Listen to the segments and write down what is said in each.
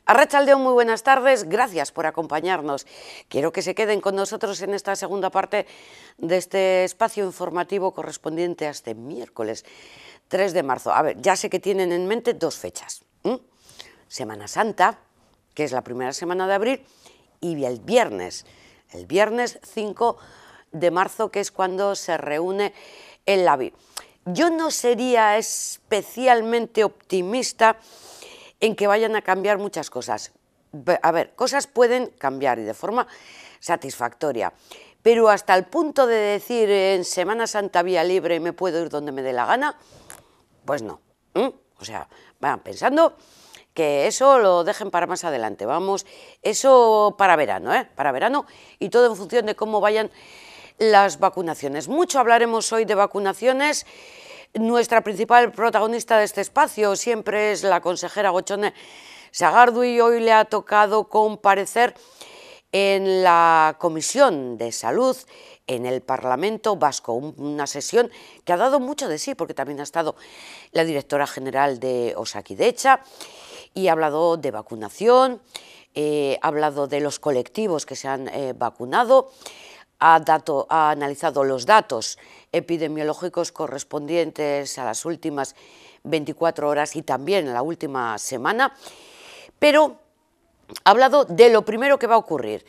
Arratsaldeon, muy buenas tardes, gracias por acompañarnos. Quiero que se queden con nosotros en esta segunda parte de este espacio informativo correspondiente a este miércoles 3 de marzo. A ver, ya sé que tienen en mente dos fechas. Semana Santa, que es la primera semana de abril, y el viernes 5 de marzo, que es cuando se reúne el LABI. Yo no sería especialmente optimista en que vayan a cambiar muchas cosas. A ver, cosas pueden cambiar y de forma satisfactoria, pero hasta el punto de decir en Semana Santa vía libre y me puedo ir donde me dé la gana, pues no. O sea, van pensando que eso lo dejen para más adelante, vamos, eso para verano, para verano, y todo en función de cómo vayan las vacunaciones. Mucho hablaremos hoy de vacunaciones. Nuestra principal protagonista de este espacio siempre es la consejera Gochone Sagardui. Hoy le ha tocado comparecer en la Comisión de Salud en el Parlamento Vasco, una sesión que ha dado mucho de sí, porque también ha estado la directora general de Osakidetza y ha hablado de vacunación, ha hablado de los colectivos que se han vacunado, ha analizado los datos epidemiológicos correspondientes a las últimas 24 horas y también a la última semana, pero ha hablado de lo primero que va a ocurrir.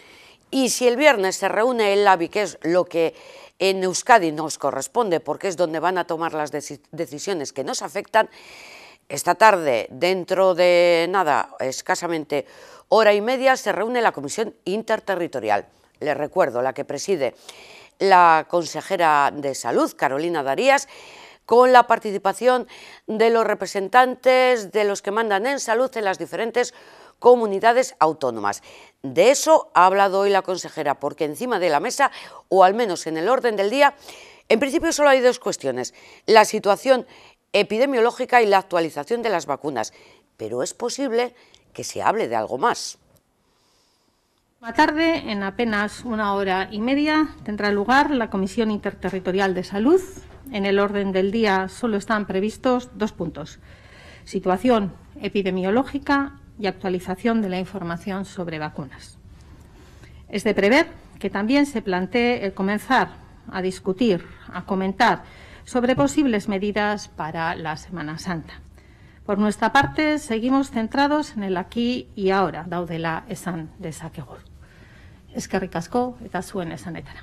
Y si el viernes se reúne el LABI, que es lo que en Euskadi nos corresponde, porque es donde van a tomar las decisiones que nos afectan, esta tarde, dentro de nada, escasamente hora y media, se reúne la Comisión Interterritorial. Les recuerdo, la que preside la consejera de Salud, Carolina Darias, con la participación de los representantes de los que mandan en salud en las diferentes comunidades autónomas. De eso ha hablado hoy la consejera, porque encima de la mesa, o al menos en el orden del día, en principio solo hay dos cuestiones: la situación epidemiológica y la actualización de las vacunas, pero es posible que se hable de algo más. Más tarde, en apenas una hora y media, tendrá lugar la Comisión Interterritorial de Salud. En el orden del día solo están previstos dos puntos: situación epidemiológica y actualización de la información sobre vacunas. Es de prever que también se plantee el comenzar a discutir, a comentar sobre posibles medidas para la Semana Santa. Por nuestra parte, seguimos centrados en el aquí y ahora, daudela esan dezakegu. Eskerrik asko eta zuen esanetara.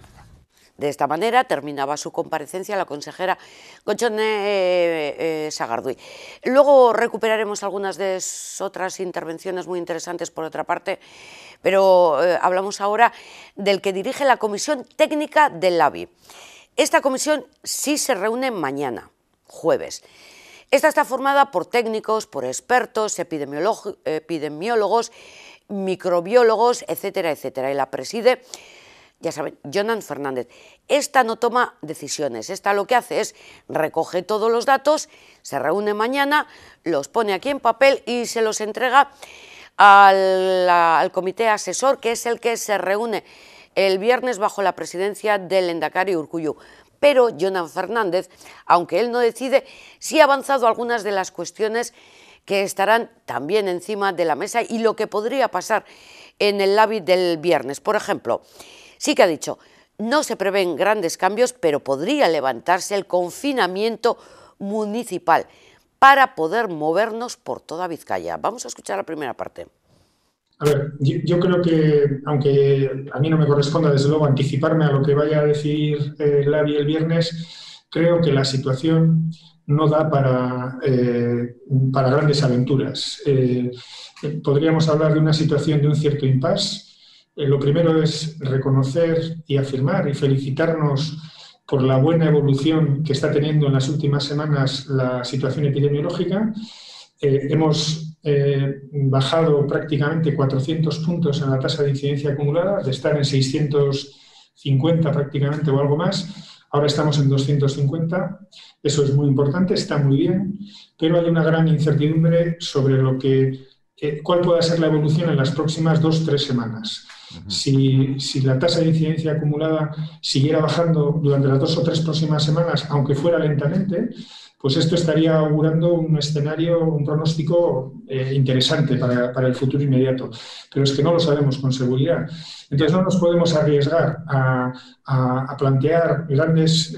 De esta manera terminaba su comparecencia la consejera Gochone Sagardui. Luego recuperaremos algunas de otras intervenciones muy interesantes por otra parte, pero hablamos ahora del que dirige la Comisión Técnica del LABI. Esta comisión sí se reúne mañana, jueves. Esta está formada por técnicos, por expertos, epidemiólogos, microbiólogos, etcétera, etcétera, y la preside, ya saben, Jonan Fernández. Esta no toma decisiones, esta lo que hace es recoge todos los datos, se reúne mañana, los pone aquí en papel y se los entrega al comité asesor, que es el que se reúne el viernes bajo la presidencia del Lehendakari Urkullu. Pero Jonan Fernández, aunque él no decide, sí ha avanzado algunas de las cuestiones que estarán también encima de la mesa y lo que podría pasar en el LABI del viernes. Por ejemplo, sí que ha dicho, no se prevén grandes cambios, pero podría levantarse el confinamiento municipal para poder movernos por toda Vizcaya. Vamos a escuchar la primera parte. A ver, yo creo que, aunque a mí no me corresponda desde luego anticiparme a lo que vaya a decir el LABI el viernes, creo que la situación no da para grandes aventuras. Podríamos hablar de una situación de un cierto impasse. Lo primero es reconocer y afirmar y felicitarnos por la buena evolución que está teniendo en las últimas semanas la situación epidemiológica. Hemos bajado prácticamente 400 puntos en la tasa de incidencia acumulada, de estar en 650 prácticamente o algo más. Ahora estamos en 250, eso es muy importante, está muy bien, pero hay una gran incertidumbre sobre lo que cuál pueda ser la evolución en las próximas 2 o 3 semanas. Si la tasa de incidencia acumulada siguiera bajando durante las 2 o 3 próximas semanas, aunque fuera lentamente, pues esto estaría augurando un escenario, un pronóstico interesante para el futuro inmediato. Pero es que no lo sabemos con seguridad. Entonces no nos podemos arriesgar a plantear grandes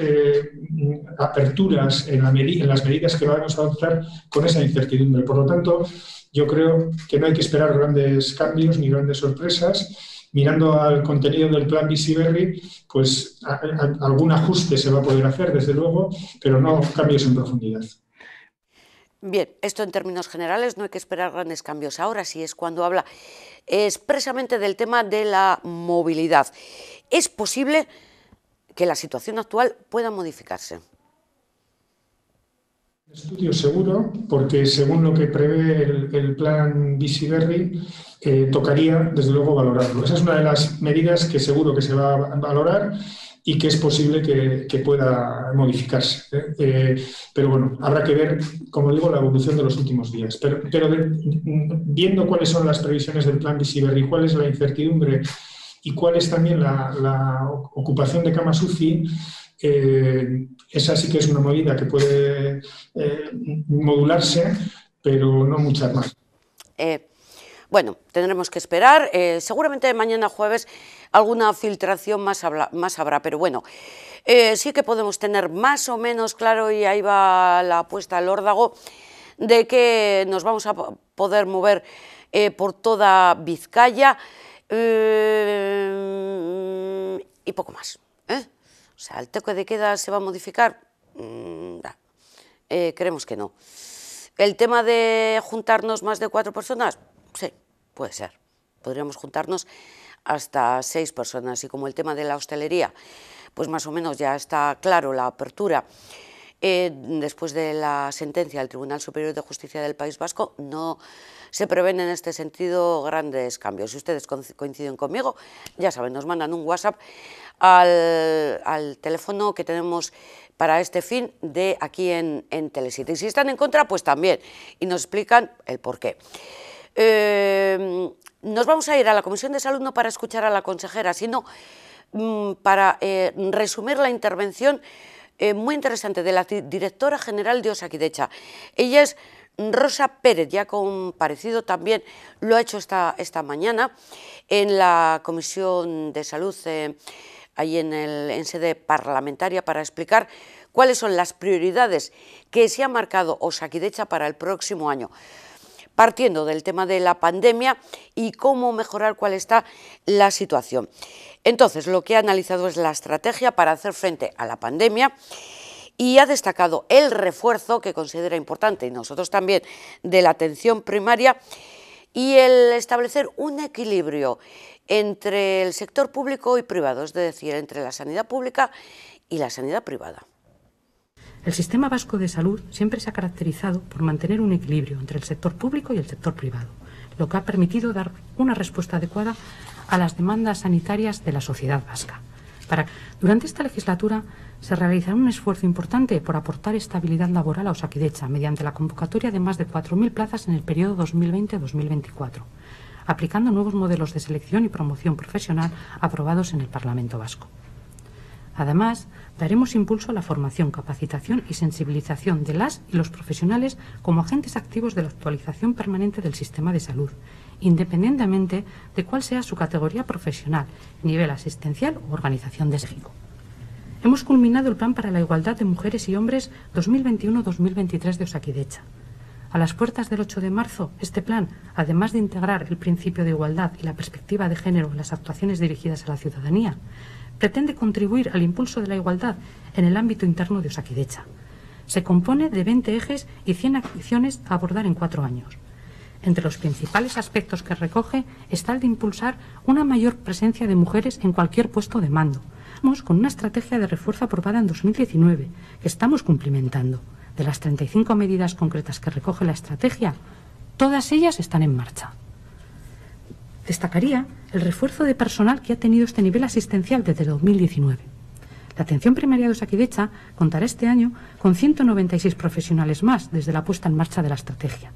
aperturas en las medidas que vamos a adoptar con esa incertidumbre. Por lo tanto, yo creo que no hay que esperar grandes cambios ni grandes sorpresas. Mirando al contenido del plan Bizi Berri, pues algún ajuste se va a poder hacer, desde luego, pero no cambios en profundidad. Bien, esto en términos generales, no hay que esperar grandes cambios. Ahora sí es cuando habla expresamente del tema de la movilidad. ¿Es posible que la situación actual pueda modificarse? Estudio seguro, porque según lo que prevé el plan Bizi Berri, tocaría desde luego valorarlo. Esa es una de las medidas que seguro que se va a valorar y que es posible que pueda modificarse. Pero bueno, habrá que ver, como digo, la evolución de los últimos días. Pero viendo cuáles son las previsiones del plan Bizi Berri, cuál es la incertidumbre y cuál es también la ocupación de camas UCI, esa sí que es una medida que puede modularse, pero no muchas más. Bueno, tendremos que esperar. Seguramente mañana jueves alguna filtración más habrá, pero bueno, sí que podemos tener más o menos claro, y ahí va la apuesta al órdago, de que nos vamos a poder mover por toda Vizcaya y poco más. O sea, ¿el toque de queda se va a modificar? Creemos que no. ¿El tema de juntarnos más de 4 personas? Sí, puede ser. Podríamos juntarnos hasta 6 personas. Y como el tema de la hostelería, pues más o menos ya está claro la apertura, después de la sentencia del Tribunal Superior de Justicia del País Vasco, no se prevén en este sentido grandes cambios. Si ustedes coinciden conmigo, ya saben, nos mandan un WhatsApp al teléfono que tenemos para este fin de aquí en Telesiete. Y si están en contra, pues también, y nos explican el porqué. Nos vamos a ir a la Comisión de Salud no para escuchar a la consejera, sino para resumir la intervención muy interesante de la directora general de Osakidetza. Ella es Rosa Pérez, ya ha comparecido también, lo ha hecho esta mañana en la Comisión de Salud, ahí en sede parlamentaria, para explicar cuáles son las prioridades que se ha marcado Osakidetza para el próximo año, partiendo del tema de la pandemia y cómo mejorar, cuál está la situación. Entonces, lo que ha analizado es la estrategia para hacer frente a la pandemia y ha destacado el refuerzo, que considera importante, y nosotros también, de la atención primaria y el establecer un equilibrio entre el sector público y privado, es decir, entre la sanidad pública y la sanidad privada. El sistema vasco de salud siempre se ha caracterizado por mantener un equilibrio entre el sector público y el sector privado, lo que ha permitido dar una respuesta adecuada a las demandas sanitarias de la sociedad vasca. Durante esta legislatura se realizará un esfuerzo importante por aportar estabilidad laboral a Osakidetza mediante la convocatoria de más de 4.000 plazas en el periodo 2020-2024, aplicando nuevos modelos de selección y promoción profesional aprobados en el Parlamento Vasco. Además, daremos impulso a la formación, capacitación y sensibilización de las y los profesionales como agentes activos de la actualización permanente del sistema de salud, independientemente de cuál sea su categoría profesional, nivel asistencial o organización de México. Hemos culminado el Plan para la Igualdad de Mujeres y Hombres 2021-2023 de Osakidetza. A las puertas del 8 de marzo, este plan, además de integrar el principio de igualdad y la perspectiva de género en las actuaciones dirigidas a la ciudadanía, pretende contribuir al impulso de la igualdad en el ámbito interno de Osakidetza. Se compone de 20 ejes y 100 acciones a abordar en 4 años. Entre los principales aspectos que recoge está el de impulsar una mayor presencia de mujeres en cualquier puesto de mando. Vamos con una estrategia de refuerzo aprobada en 2019, que estamos cumplimentando. De las 35 medidas concretas que recoge la estrategia, todas ellas están en marcha. Destacaría el refuerzo de personal que ha tenido este nivel asistencial desde 2019. La atención primaria de Osakidetza contará este año con 196 profesionales más desde la puesta en marcha de la estrategia.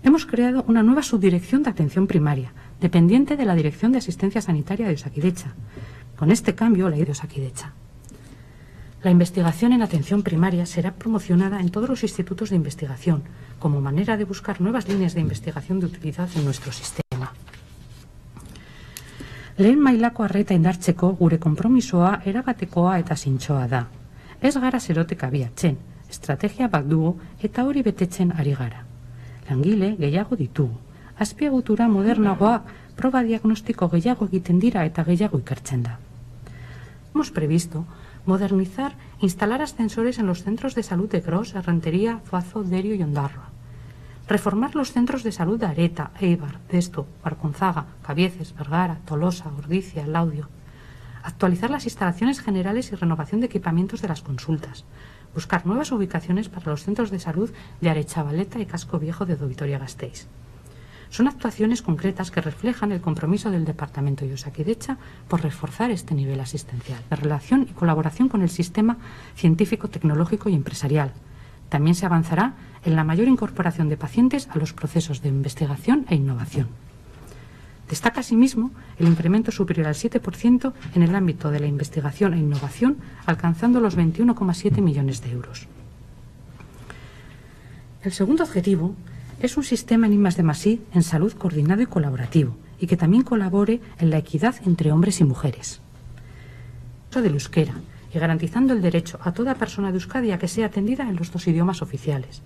hemos creado una nueva subdirección de atención primaria, dependiente de la Dirección de Asistencia Sanitaria de Osakidetza. Con este cambio, la de Osakidetza. La investigación en atención primaria será promocionada en todos los institutos de investigación, como manera de buscar nuevas líneas de investigación de utilidad en nuestro sistema. Lehen mailako arreta indartzeko gure konpromisoa erabatekoa eta zintzoa da. Ez gara zerotek abiatzen, estrategia bat dugu eta hori betetzen ari gara. Langile gehiago ditugu. Azpiegitura modernagoa proba diagnostiko gehiago egiten dira eta gehiago ikertzen da. Hemos previsto modernizar, instalar ascensores en los centros de salud de Gros, Errentería, Zuazo, Derio y Ondarroa. Reformar los centros de salud de Areta, Eibar, Desto, Barconzaga, Cabieces, Vergara, Tolosa, Ordizia, Laudio. Actualizar las instalaciones generales y renovación de equipamientos de las consultas. Buscar nuevas ubicaciones para los centros de salud de Arechavaleta y Casco Viejo de Vitoria-Gasteiz. Son actuaciones concretas que reflejan el compromiso del Departamento y Osakidetza por reforzar este nivel asistencial, de relación y colaboración con el sistema científico, tecnológico y empresarial. También se avanzará en la mayor incorporación de pacientes a los procesos de investigación e innovación. Destaca asimismo el incremento superior al 7% en el ámbito de la investigación e innovación, alcanzando los 21,7 millones de euros. El segundo objetivo es un sistema en I+D+I en salud coordinado y colaborativo, y que también colabore en la equidad entre hombres y mujeres. El uso del euskera, y garantizando el derecho a toda persona de Euskadi a que sea atendida en los 2 idiomas oficiales.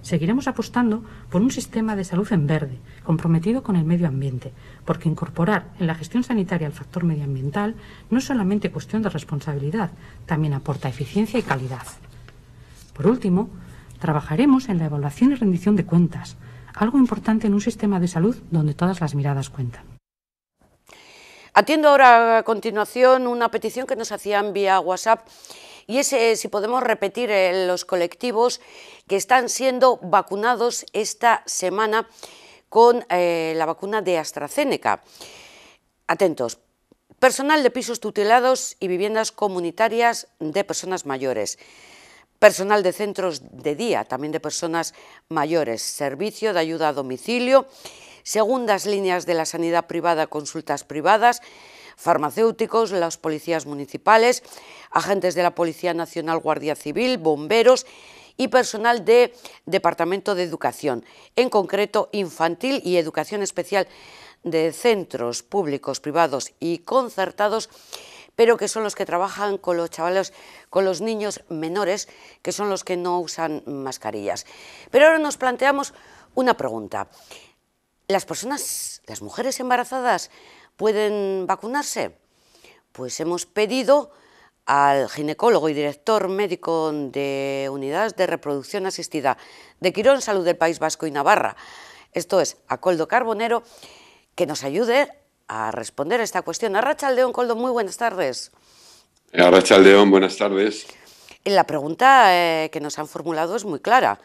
Seguiremos apostando por un sistema de salud en verde, comprometido con el medio ambiente, porque incorporar en la gestión sanitaria el factor medioambiental no es solamente cuestión de responsabilidad, también aporta eficiencia y calidad. Por último, trabajaremos en la evaluación y rendición de cuentas, algo importante en un sistema de salud donde todas las miradas cuentan. Atiendo ahora a continuación una petición que nos hacían vía WhatsApp, y es si podemos repetir los colectivos que están siendo vacunados esta semana con la vacuna de AstraZeneca. Atentos: personal de pisos tutelados y viviendas comunitarias de personas mayores, personal de centros de día, también de personas mayores, servicio de ayuda a domicilio, segundas líneas de la sanidad privada, consultas privadas, farmacéuticos, las policías municipales, agentes de la Policía Nacional, Guardia Civil, bomberos y personal de Departamento de Educación, en concreto infantil y educación especial de centros públicos, privados y concertados, pero que son los que trabajan con los chavales, con los niños menores, que son los que no usan mascarillas. Pero ahora nos planteamos una pregunta. ¿Las personas, las mujeres embarazadas, pueden vacunarse? Pues hemos pedido al ginecólogo y director médico de unidades de reproducción asistida de Quirón Salud del País Vasco y Navarra, esto es, a Koldo Carbonero, que nos ayude a responder a esta cuestión. Arratsaldeon, Koldo, muy buenas tardes. Arratsaldeon, buenas tardes. La pregunta que nos han formulado es muy clara.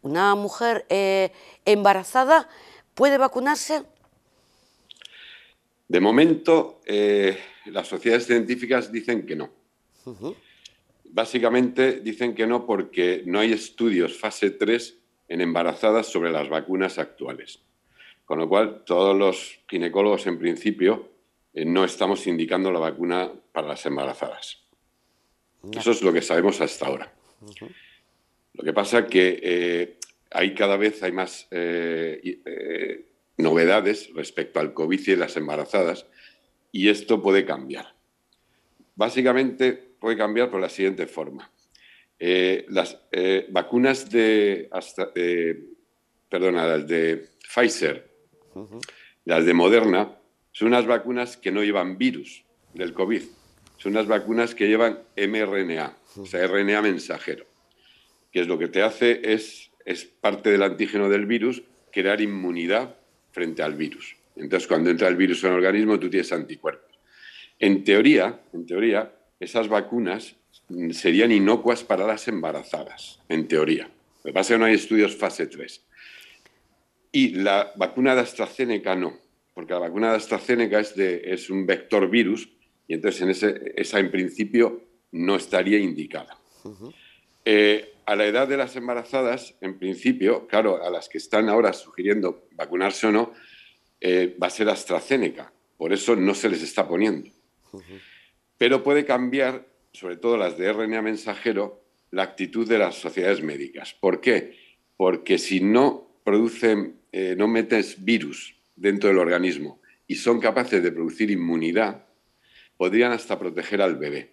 ¿Una mujer embarazada puede vacunarse? De momento, las sociedades científicas dicen que no. Básicamente dicen que no porque no hay estudios fase 3 en embarazadas sobre las vacunas actuales. Con lo cual, todos los ginecólogos, en principio, no estamos indicando la vacuna para las embarazadas. Eso es lo que sabemos hasta ahora. Lo que pasa es que cada vez hay más novedades respecto al COVID y las embarazadas, y esto puede cambiar. Básicamente puede cambiar por la siguiente forma. Las vacunas las de Pfizer, las de Moderna, son unas vacunas que no llevan virus del COVID. Son unas vacunas que llevan mRNA, o sea, RNA mensajero, que es lo que te hace es parte del antígeno del virus, crear inmunidad frente al virus. Entonces, cuando entra el virus en el organismo, tú tienes anticuerpos. En teoría, esas vacunas serían inocuas para las embarazadas, en teoría. Lo que pasa es que no hay estudios fase 3. Y la vacuna de AstraZeneca no, porque la vacuna de AstraZeneca es un vector virus, y entonces esa en principio no estaría indicada. a la edad de las embarazadas, en principio, claro, a las que están ahora sugiriendo vacunarse o no, va a ser AstraZeneca. Por eso no se les está poniendo. Pero puede cambiar, sobre todo las de RNA mensajero, la actitud de las sociedades médicas. ¿Por qué? Porque si no no metes virus dentro del organismo y son capaces de producir inmunidad, podrían hasta proteger al bebé.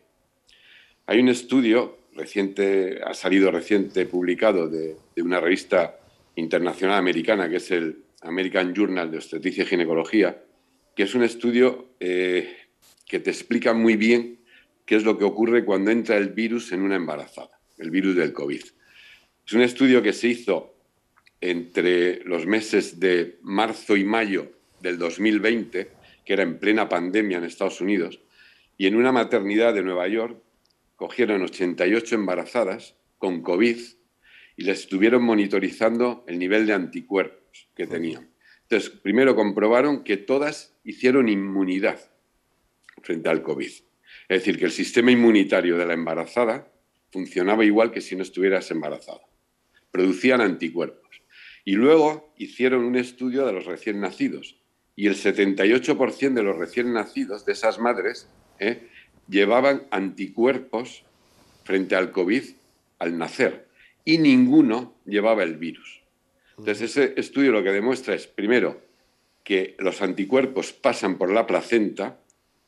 Hay un estudio reciente, ha salido reciente publicado de una revista internacional americana, que es el American Journal de Obstetricia y Ginecología, que es un estudio que te explica muy bien qué es lo que ocurre cuando entra el virus en una embarazada, el virus del COVID. Es un estudio que se hizo entre los meses de marzo y mayo del 2020, que era en plena pandemia en Estados Unidos, y en una maternidad de Nueva York cogieron 88 embarazadas con COVID y les estuvieron monitorizando el nivel de anticuerpos que tenían. Entonces, primero comprobaron que todas hicieron inmunidad frente al COVID. Es decir, que el sistema inmunitario de la embarazada funcionaba igual que si no estuvieras embarazada. Producían anticuerpos. Y luego hicieron un estudio de los recién nacidos. Y el 78% de los recién nacidos, de esas madres, llevaban anticuerpos frente al COVID al nacer. Y ninguno llevaba el virus. Entonces, ese estudio lo que demuestra es, primero, que los anticuerpos pasan por la placenta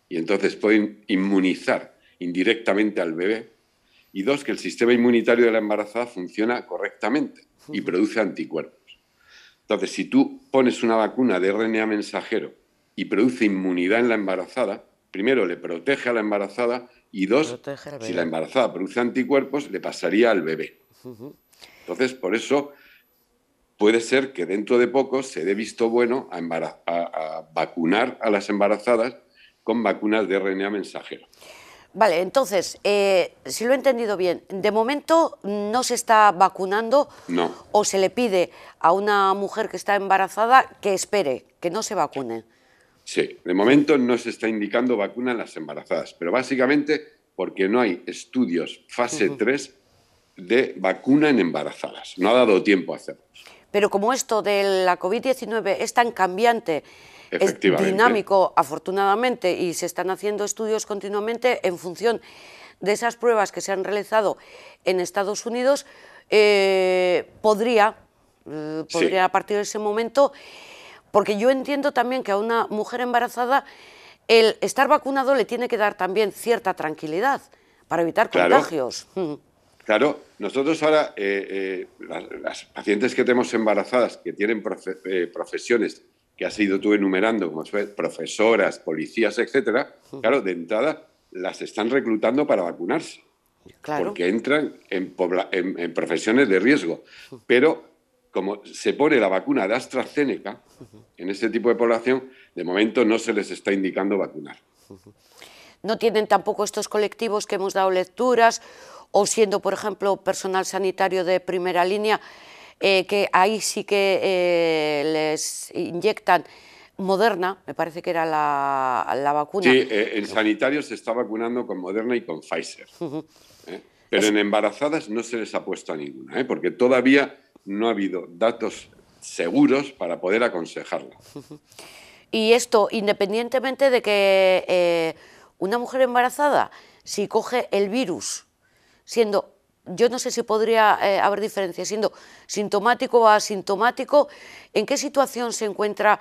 y entonces pueden inmunizar indirectamente al bebé. Y dos, que el sistema inmunitario de la embarazada funciona correctamente y produce anticuerpos. Entonces, si tú pones una vacuna de RNA mensajero y produce inmunidad en la embarazada, primero le protege a la embarazada y dos, si la embarazada produce anticuerpos, le pasaría al bebé. Entonces, por eso puede ser que dentro de poco se dé visto bueno a vacunar a las embarazadas con vacunas de RNA mensajero. Vale, entonces, si lo he entendido bien, de momento no se está vacunando. No. O se le pide a una mujer que está embarazada que espere, que no se vacune. Sí, de momento no se está indicando vacuna en las embarazadas, pero básicamente porque no hay estudios fase 3 de vacuna en embarazadas. No ha dado tiempo a hacerlos. Pero como esto de la COVID-19 es tan cambiante, es dinámico, afortunadamente, y se están haciendo estudios continuamente en función de esas pruebas que se han realizado en Estados Unidos, podría a partir de ese momento, porque yo entiendo también que a una mujer embarazada el estar vacunado le tiene que dar también cierta tranquilidad para evitar contagios. Claro, nosotros ahora, las pacientes que tenemos embarazadas, que tienen profesiones que has ido tú enumerando, como profesoras, policías, etcétera, claro, de entrada las están reclutando para vacunarse, porque entran en profesiones de riesgo. Pero como se pone la vacuna de AstraZeneca en este tipo de población, de momento no se les está indicando vacunar. No tienen tampoco estos colectivos que hemos dado lecturas, o siendo, por ejemplo, personal sanitario de primera línea, que ahí sí que les inyectan Moderna, me parece que era la vacuna. Sí, en sanitarios se está vacunando con Moderna y con Pfizer. Pero en embarazadas no se les ha puesto a ninguna, porque todavía no ha habido datos seguros para poder aconsejarla. Y esto, independientemente de que una mujer embarazada, si coge el virus, siendo, yo no sé si podría haber diferencia, siendo sintomático o asintomático, ¿en qué situación se encuentra,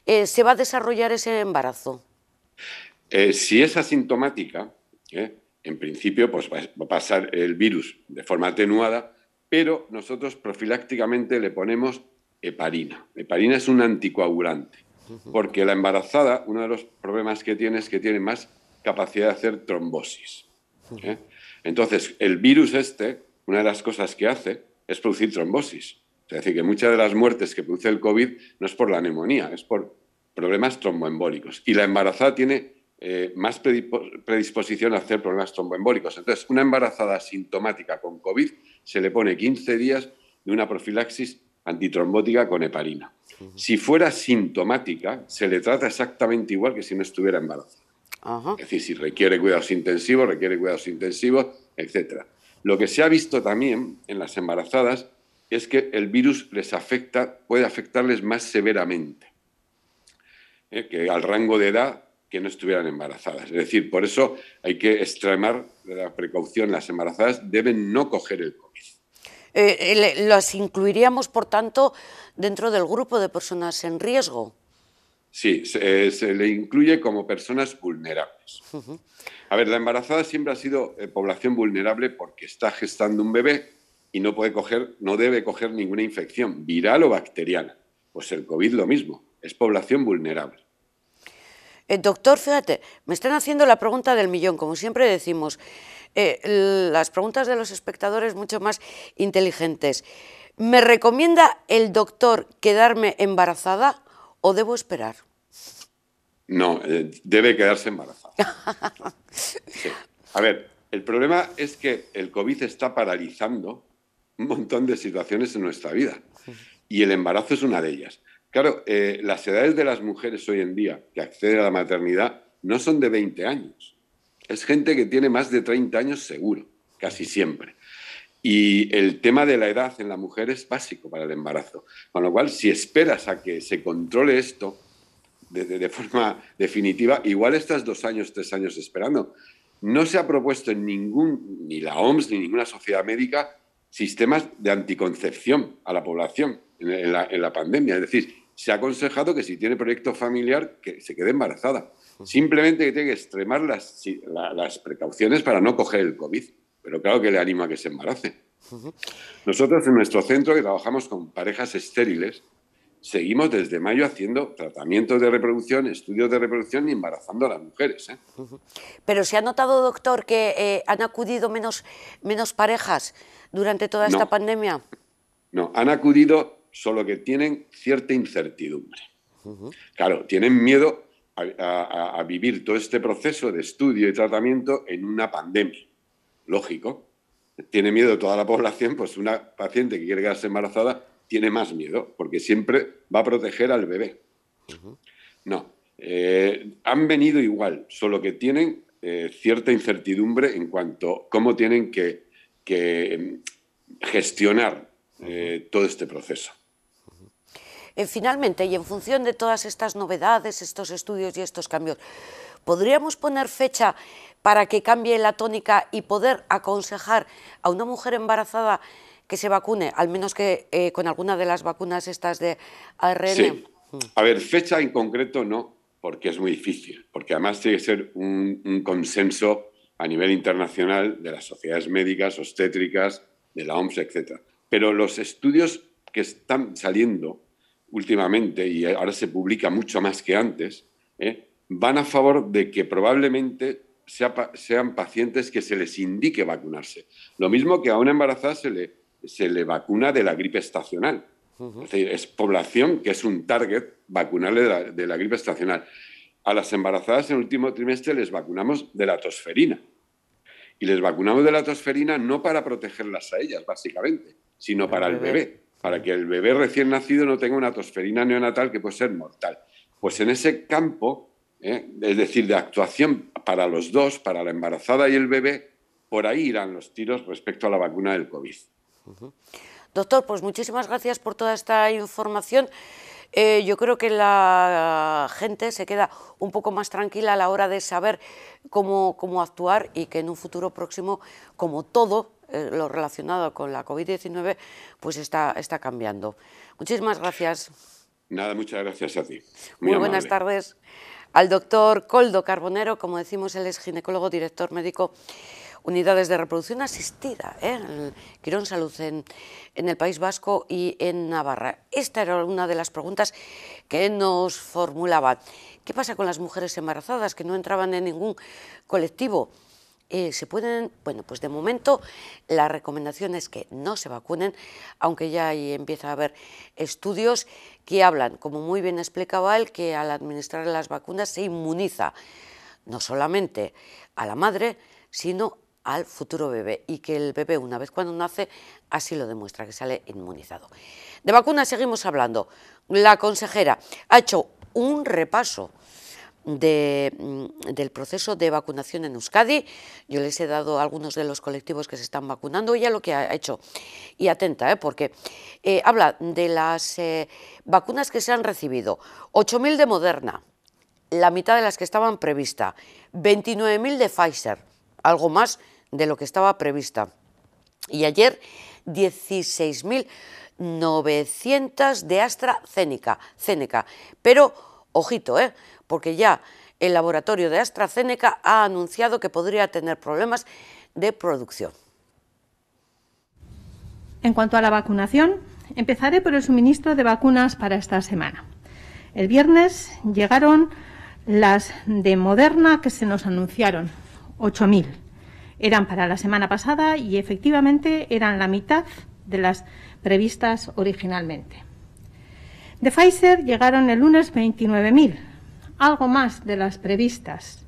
se va a desarrollar ese embarazo? Si es asintomática, en principio pues va a pasar el virus de forma atenuada, pero nosotros profilácticamente le ponemos heparina. Heparina es un anticoagulante, porque la embarazada, uno de los problemas que tiene es que tiene más capacidad de hacer trombosis. Entonces, el virus una de las cosas que hace es producir trombosis. Es decir, que muchas de las muertes que produce el COVID no es por la neumonía, es por problemas tromboembólicos. Y la embarazada tiene más predisposición a hacer problemas tromboembólicos. Entonces, una embarazada asintomática con COVID se le pone 15 días de una profilaxis antitrombótica con heparina. Si fuera sintomática, se le trata exactamente igual que si no estuviera embarazada. Es decir, si requiere cuidados intensivos, etc. Lo que se ha visto también en las embarazadas es que el virus puede afectarles más severamente que al rango de edad que no estuvieran embarazadas. Es decir, por eso hay que extremar la precaución. Las embarazadas deben no coger el COVID. ¿Las incluiríamos, por tanto, dentro del grupo de personas en riesgo? Sí, se le incluye como personas vulnerables. A ver, la embarazada siempre ha sido población vulnerable porque está gestando un bebé y no debe coger ninguna infección viral o bacteriana. Pues el COVID lo mismo, es población vulnerable. Doctor, fíjate, me están haciendo la pregunta del millón, como siempre decimos. Las preguntas de los espectadores mucho más inteligentes. ¿Me recomienda el doctor quedarme embarazada o debo esperar? No, debe quedarse embarazada. Sí. A ver, el problema es que el COVID está paralizando un montón de situaciones en nuestra vida y el embarazo es una de ellas. Claro, las edades de las mujeres hoy en día que acceden a la maternidad no son de 20 años. Es gente que tiene más de 30 años seguro, casi siempre. Y el tema de la edad en la mujer es básico para el embarazo. Con lo cual, si esperas a que se controle esto de forma definitiva, igual estás 2 años, 3 años esperando. No se ha propuesto en ni la OMS ni ninguna sociedad médica sistemas de anticoncepción a la población en la pandemia. Es decir, se ha aconsejado que si tiene proyecto familiar, que se quede embarazada. Simplemente que tiene que extremar las precauciones para no coger el COVID. Pero claro que le animo a que se embarace. Nosotros en nuestro centro, que trabajamos con parejas estériles, seguimos desde mayo haciendo tratamientos de reproducción, estudios de reproducción y embarazando a las mujeres. Pero ¿se ha notado, doctor, que han acudido menos parejas durante toda esta pandemia? No, han acudido, solo que tienen cierta incertidumbre. Claro, tienen miedo a vivir todo este proceso de estudio y tratamiento en una pandemia. Lógico. Tiene miedo toda la población, pues una paciente que quiere quedarse embarazada tiene más miedo, porque siempre va a proteger al bebé. No, han venido igual, solo que tienen cierta incertidumbre en cuanto a cómo tienen que gestionar todo este proceso. Finalmente, y en función de todas estas novedades, estos estudios y estos cambios, ¿podríamos poner fecha para que cambie la tónica y poder aconsejar a una mujer embarazada que se vacune, al menos que con alguna de las vacunas estas de ARN? Sí. A ver, fecha en concreto no, porque es muy difícil, porque además tiene que ser un consenso a nivel internacional de las sociedades médicas, obstétricas, de la OMS, etc. Pero los estudios que están saliendo últimamente, y ahora se publica mucho más que antes, van a favor de que probablemente sean pacientes que se les indique vacunarse. Lo mismo que a una embarazada se le vacuna de la gripe estacional. Es decir, es población que es un target vacunarle de la gripe estacional. A las embarazadas en el último trimestre les vacunamos de la tosferina. Y les vacunamos de la tosferina no para protegerlas a ellas, básicamente, sino para el bebé. Para que el bebé recién nacido no tenga una tosferina neonatal que puede ser mortal. Pues en ese campo, es decir, de actuación para los dos, para la embarazada y el bebé, por ahí irán los tiros respecto a la vacuna del COVID. Doctor, pues muchísimas gracias por toda esta información. Yo creo que la gente se queda un poco más tranquila a la hora de saber cómo actuar y que en un futuro próximo, como todo lo relacionado con la COVID-19, pues está cambiando. Muchísimas gracias. Nada, muchas gracias a ti. Muy buenas tardes al doctor Koldo Carbonero, como decimos, él es ginecólogo, director médico, unidades de reproducción asistida, en Quirón Salud en el País Vasco y en Navarra. Esta era una de las preguntas que nos formulaban. ¿Qué pasa con las mujeres embarazadas que no entraban en ningún colectivo? Se pueden, bueno, pues de momento la recomendación es que no se vacunen, aunque ya ahí empieza a haber estudios que hablan, como muy bien explicaba él, que al administrar las vacunas se inmuniza no solamente a la madre, sino al futuro bebé, y que el bebé, una vez cuando nace, así lo demuestra, que sale inmunizado. De vacunas seguimos hablando. La consejera ha hecho un repaso del proceso de vacunación en Euskadi. Yo les he dado algunos de los colectivos que se están vacunando, ella lo que ha hecho, y atenta, porque habla de las vacunas que se han recibido, 8.000 de Moderna, la mitad de las que estaban previstas, 29.000 de Pfizer, algo más de lo que estaba prevista, y ayer 16.900 de AstraZeneca, pero ojito, porque ya el laboratorio de AstraZeneca ha anunciado que podría tener problemas de producción. En cuanto a la vacunación, empezaré por el suministro de vacunas para esta semana. El viernes llegaron las de Moderna que se nos anunciaron, 8.000. Eran para la semana pasada y efectivamente eran la mitad de las previstas originalmente. De Pfizer llegaron el lunes 29.000, algo más de las previstas.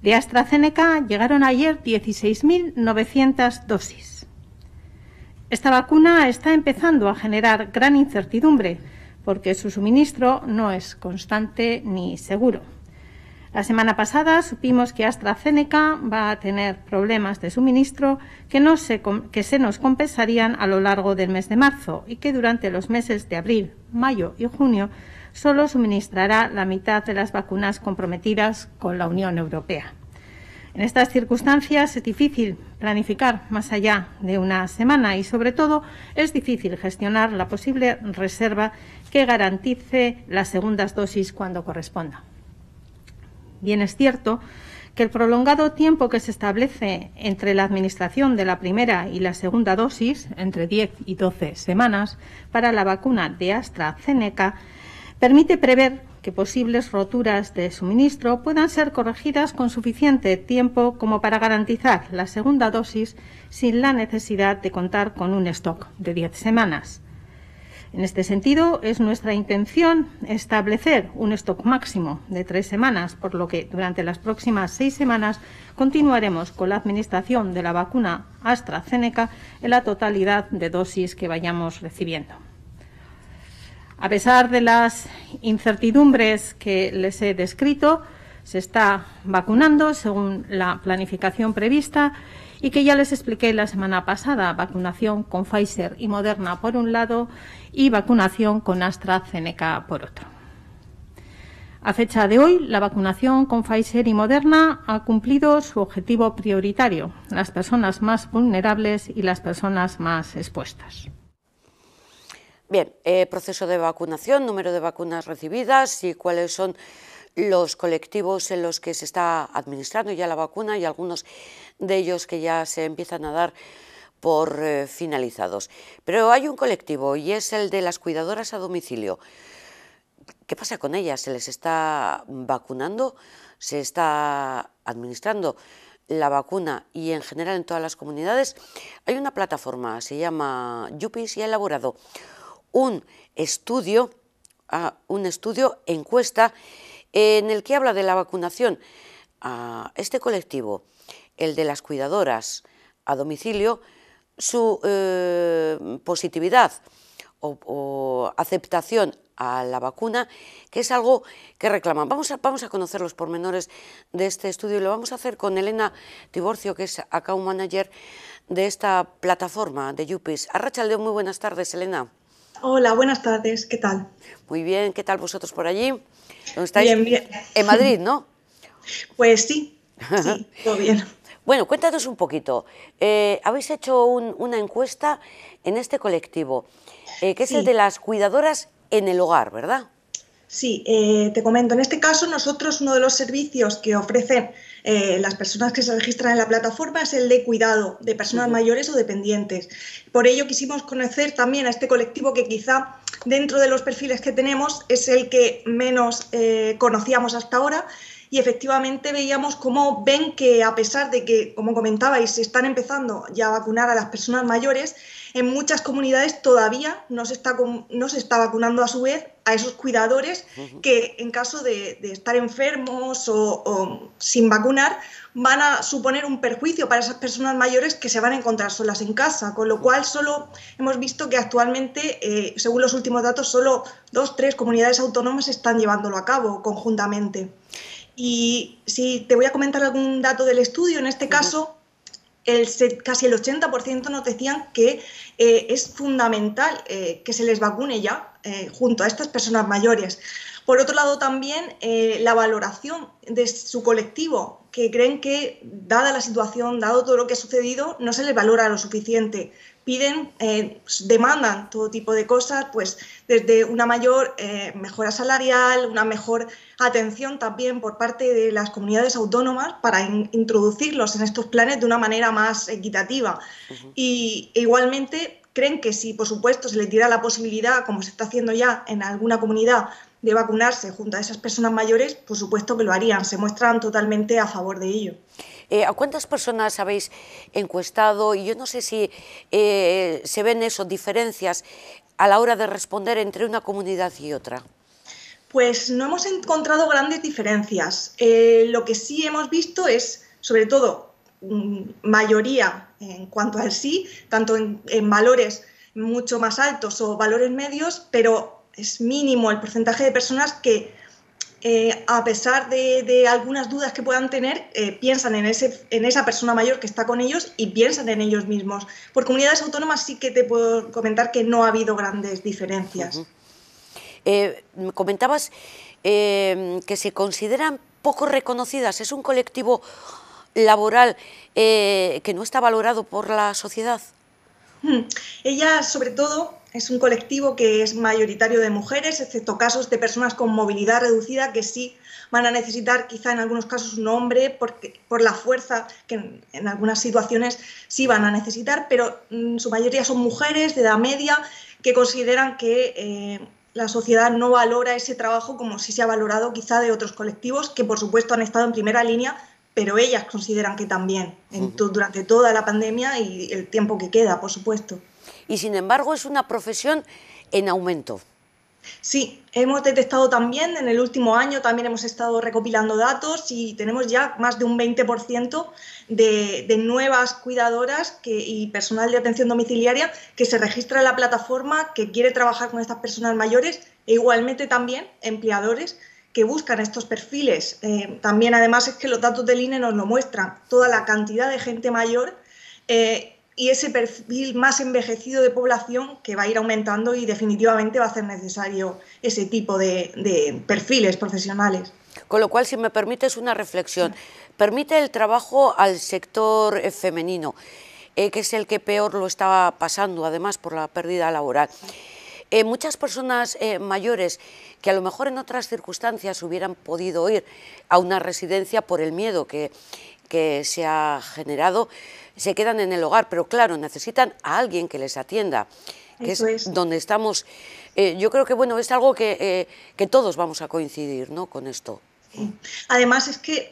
De AstraZeneca llegaron ayer 16.900 dosis. Esta vacuna está empezando a generar gran incertidumbre porque su suministro no es constante ni seguro. La semana pasada supimos que AstraZeneca va a tener problemas de suministro que se nos compensarían a lo largo del mes de marzo y que durante los meses de abril, mayo y junio solo suministrará la mitad de las vacunas comprometidas con la Unión Europea. En estas circunstancias es difícil planificar más allá de una semana y, sobre todo, es difícil gestionar la posible reserva que garantice las segundas dosis cuando corresponda. Bien es cierto que el prolongado tiempo que se establece entre la administración de la primera y la segunda dosis, entre 10 y 12 semanas, para la vacuna de AstraZeneca, permite prever que posibles roturas de suministro puedan ser corregidas con suficiente tiempo como para garantizar la segunda dosis sin la necesidad de contar con un stock de 10 semanas. En este sentido, es nuestra intención establecer un stock máximo de 3 semanas, por lo que durante las próximas 6 semanas continuaremos con la administración de la vacuna AstraZeneca en la totalidad de dosis que vayamos recibiendo. A pesar de las incertidumbres que les he descrito, se está vacunando según la planificación prevista y que ya les expliqué la semana pasada, vacunación con Pfizer y Moderna por un lado y vacunación con AstraZeneca por otro. A fecha de hoy, la vacunación con Pfizer y Moderna ha cumplido su objetivo prioritario, las personas más vulnerables y las personas más expuestas. Bien, proceso de vacunación, número de vacunas recibidas y cuáles son los colectivos en los que se está administrando ya la vacuna y algunos de ellos que ya se empiezan a dar por finalizados. Pero hay un colectivo y es el de las cuidadoras a domicilio. ¿Qué pasa con ellas? ¿Se les está vacunando? ¿Se está administrando la vacuna y en general en todas las comunidades? Hay una plataforma, se llama Yuppies, y ha elaborado un estudio encuesta en el que habla de la vacunación a este colectivo, el de las cuidadoras a domicilio, su positividad o aceptación a la vacuna, que es algo que reclaman. Vamos a conocer los pormenores de este estudio y lo vamos a hacer con Elena Tiborcio, que es account manager de esta plataforma de Yuppies. Arratsaldeon, muy buenas tardes, Elena. Hola, buenas tardes, ¿qué tal? Muy bien, ¿qué tal vosotros por allí? ¿Dónde estáis? Bien, bien. En Madrid, ¿no? Pues sí, todo bien. Bueno, cuéntanos un poquito. Habéis hecho una encuesta en este colectivo, que es el de las cuidadoras en el hogar, ¿verdad? Sí, te comento, en este caso nosotros uno de los servicios que ofrecen las personas que se registran en la plataforma es el de cuidado de personas mayores o dependientes. Por ello quisimos conocer también a este colectivo que quizá dentro de los perfiles que tenemos es el que menos conocíamos hasta ahora y efectivamente veíamos cómo ven que a pesar de que, como comentabais, se están empezando ya a vacunar a las personas mayores, en muchas comunidades todavía no se está vacunando a su vez a esos cuidadores que en caso de estar enfermos o sin vacunar, van a suponer un perjuicio para esas personas mayores que se van a encontrar solas en casa, con lo cual solo hemos visto que actualmente, según los últimos datos, solo 2 o 3 comunidades autónomas están llevándolo a cabo conjuntamente. Y si te voy a comentar algún dato del estudio, en este caso, casi el 80% nos decían que es fundamental que se les vacune ya junto a estas personas mayores. Por otro lado, también la valoración de su colectivo, que creen que, dada la situación, dado todo lo que ha sucedido, no se les valora lo suficiente. Piden, demandan todo tipo de cosas, pues desde una mayor mejora salarial, una mejor atención también por parte de las comunidades autónomas para introducirlos en estos planes de una manera más equitativa. Y igualmente creen que si, por supuesto, se les diera la posibilidad, como se está haciendo ya en alguna comunidad, de vacunarse junto a esas personas mayores, por supuesto que lo harían, se muestran totalmente a favor de ello. ¿A cuántas personas habéis encuestado? Y yo no sé si se ven eso, diferencias a la hora de responder entre una comunidad y otra. Pues no hemos encontrado grandes diferencias. Lo que sí hemos visto es, sobre todo, mayoría en cuanto al sí, tanto en valores mucho más altos o valores medios, pero es mínimo el porcentaje de personas que, a pesar de algunas dudas que puedan tener, piensan en esa persona mayor que está con ellos y piensan en ellos mismos. Por comunidades autónomas sí que te puedo comentar que no ha habido grandes diferencias. Comentabas que se consideran poco reconocidas. ¿Es un colectivo laboral que no está valorado por la sociedad? Ella, sobre todo, es un colectivo que es mayoritario de mujeres, excepto casos de personas con movilidad reducida que sí van a necesitar, quizá en algunos casos, un hombre por la fuerza que en algunas situaciones sí van a necesitar, pero su mayoría son mujeres de edad media que consideran que la sociedad no valora ese trabajo como si se ha valorado quizá de otros colectivos que, por supuesto, han estado en primera línea, pero ellas consideran que también, durante toda la pandemia y el tiempo que queda, por supuesto. Y sin embargo es una profesión en aumento. Sí, hemos detectado también, en el último año también hemos estado recopilando datos y tenemos ya más de un 20% de nuevas cuidadoras y personal de atención domiciliaria que se registra en la plataforma, que quiere trabajar con estas personas mayores, e igualmente también empleadores que buscan estos perfiles. También, además, es que los datos del INE nos lo muestran, toda la cantidad de gente mayor y ese perfil más envejecido de población que va a ir aumentando y definitivamente va a ser necesario ese tipo de perfiles profesionales. Con lo cual, si me permites una reflexión, permite el trabajo al sector femenino, que es el que peor lo está pasando, además por la pérdida laboral. Muchas personas mayores que a lo mejor en otras circunstancias hubieran podido ir a una residencia por el miedo que se ha generado, se quedan en el hogar, pero claro, necesitan a alguien que les atienda, que es donde estamos. Yo creo que bueno, es algo que todos vamos a coincidir, ¿no?, con esto. Además es que,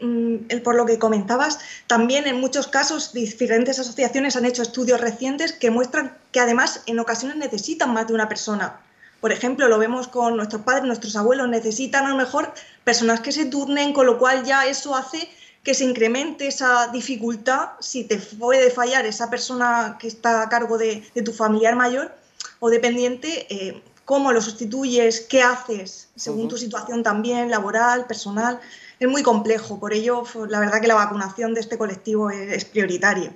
por lo que comentabas, también en muchos casos diferentes asociaciones han hecho estudios recientes que muestran que además en ocasiones necesitan más de una persona. Por ejemplo, lo vemos con nuestros padres, nuestros abuelos, necesitan a lo mejor personas que se turnen, con lo cual ya eso hace que se incremente esa dificultad si te puede fallar esa persona que está a cargo de tu familiar mayor o dependiente. ¿Cómo lo sustituyes? ¿Qué haces? Según tu situación también, laboral, personal. Es muy complejo, por ello la verdad que la vacunación de este colectivo es prioritaria.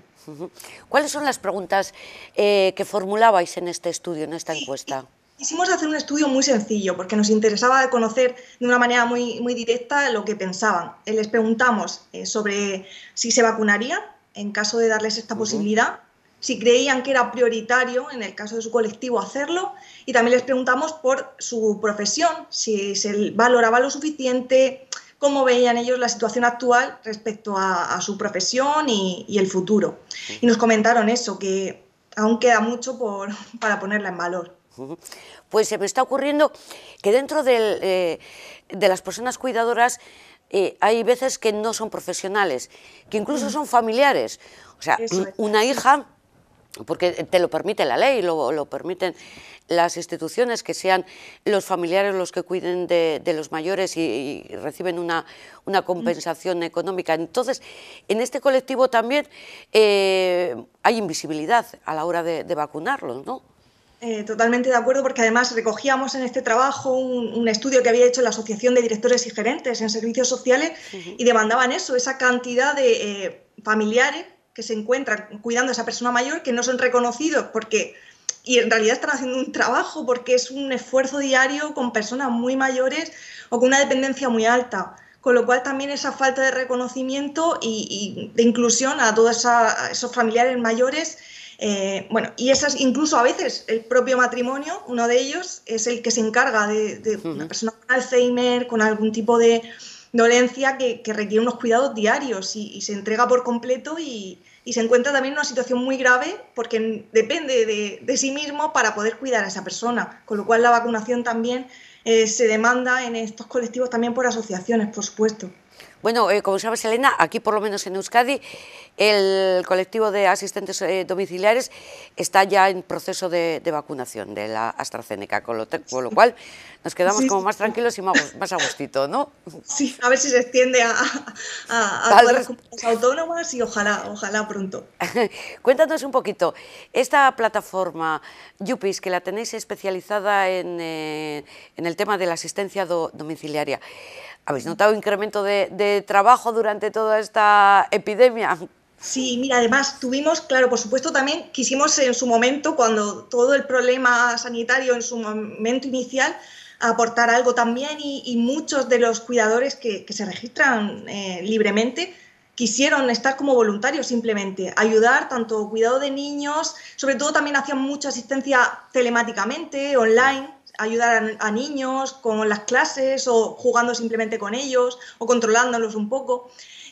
¿Cuáles son las preguntas que formulabais en este estudio, en esta encuesta? Quisimos hacer un estudio muy sencillo porque nos interesaba conocer de una manera muy directa lo que pensaban. Les preguntamos sobre si se vacunarían en caso de darles esta posibilidad, si creían que era prioritario en el caso de su colectivo hacerlo, y también les preguntamos por su profesión, si se valoraba lo suficiente, cómo veían ellos la situación actual respecto a su profesión y el futuro. Y nos comentaron eso, que aún queda mucho para ponerla en valor. Pues se me está ocurriendo que dentro de las personas cuidadoras hay veces que no son profesionales, que incluso son familiares. O sea, una hija porque te lo permite la ley, lo permiten las instituciones, que sean los familiares los que cuiden de los mayores y reciben una compensación económica. Entonces, en este colectivo también hay invisibilidad a la hora de vacunarlos, ¿no? Totalmente de acuerdo, porque además recogíamos en este trabajo un estudio que había hecho la Asociación de Directores y Gerentes en Servicios Sociales y demandaban eso, esa cantidad de familiares que se encuentran cuidando a esa persona mayor que no son reconocidos y en realidad están haciendo un trabajo porque es un esfuerzo diario con personas muy mayores o con una dependencia muy alta. Con lo cual también esa falta de reconocimiento y de inclusión a todos esos familiares mayores. Y esas, incluso a veces el propio matrimonio, uno de ellos, es el que se encarga de una persona con Alzheimer, con algún tipo de dolencia que requiere unos cuidados diarios y se entrega por completo y se encuentra también en una situación muy grave porque depende de sí mismo para poder cuidar a esa persona. Con lo cual la vacunación también se demanda en estos colectivos también por asociaciones, por supuesto. Bueno, como sabes, Elena, aquí por lo menos en Euskadi, el colectivo de asistentes domiciliares está ya en proceso de vacunación de la AstraZeneca, con lo cual nos quedamos como más tranquilos y más a gustito, ¿no? Sí, a ver si se extiende a todas las comunidades autónomas y ojalá pronto. Cuéntanos un poquito, esta plataforma Yupis, que la tenéis especializada en el tema de la asistencia domiciliaria, ¿habéis notado incremento de trabajo durante toda esta epidemia? Sí, mira, además tuvimos, claro, por supuesto también quisimos en su momento, cuando todo el problema sanitario en su momento inicial, aportar algo también y muchos de los cuidadores que se registran libremente quisieron estar como voluntarios simplemente, ayudar tanto cuidado de niños, sobre todo también hacían mucha asistencia telemáticamente, online, ayudar a niños con las clases o jugando simplemente con ellos o controlándolos un poco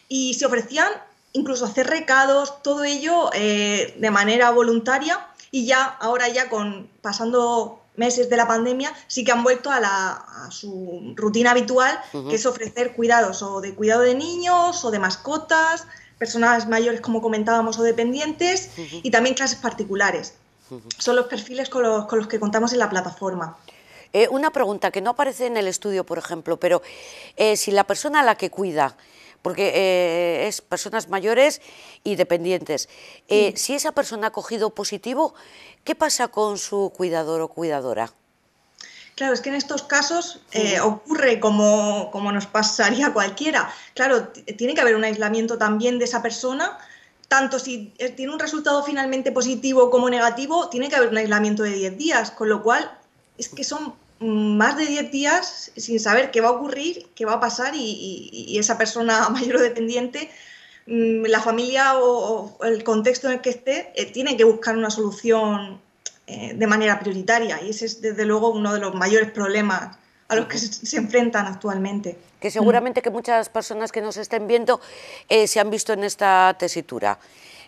y se ofrecían incluso hacer recados, todo ello de manera voluntaria y ahora pasando meses de la pandemia, sí que han vuelto a su rutina habitual, que es ofrecer cuidados o de cuidado de niños o de mascotas, personas mayores como comentábamos o dependientes y también clases particulares. Son los perfiles con los que contamos en la plataforma. Una pregunta que no aparece en el estudio, por ejemplo, pero si la persona a la que cuida, porque es personas mayores y dependientes, si esa persona ha cogido positivo, ¿qué pasa con su cuidador o cuidadora? Claro, es que en estos casos ocurre como nos pasaría a cualquiera. Claro, tiene que haber un aislamiento también de esa persona, tanto si tiene un resultado finalmente positivo como negativo, tiene que haber un aislamiento de 10 días, con lo cual es que son más de 10 días sin saber qué va a ocurrir, qué va a pasar y esa persona mayor o dependiente, la familia o el contexto en el que esté, tiene que buscar una solución de manera prioritaria y ese es desde luego uno de los mayores problemas a los que se enfrentan actualmente. Que seguramente que muchas personas que nos estén viendo se han visto en esta tesitura,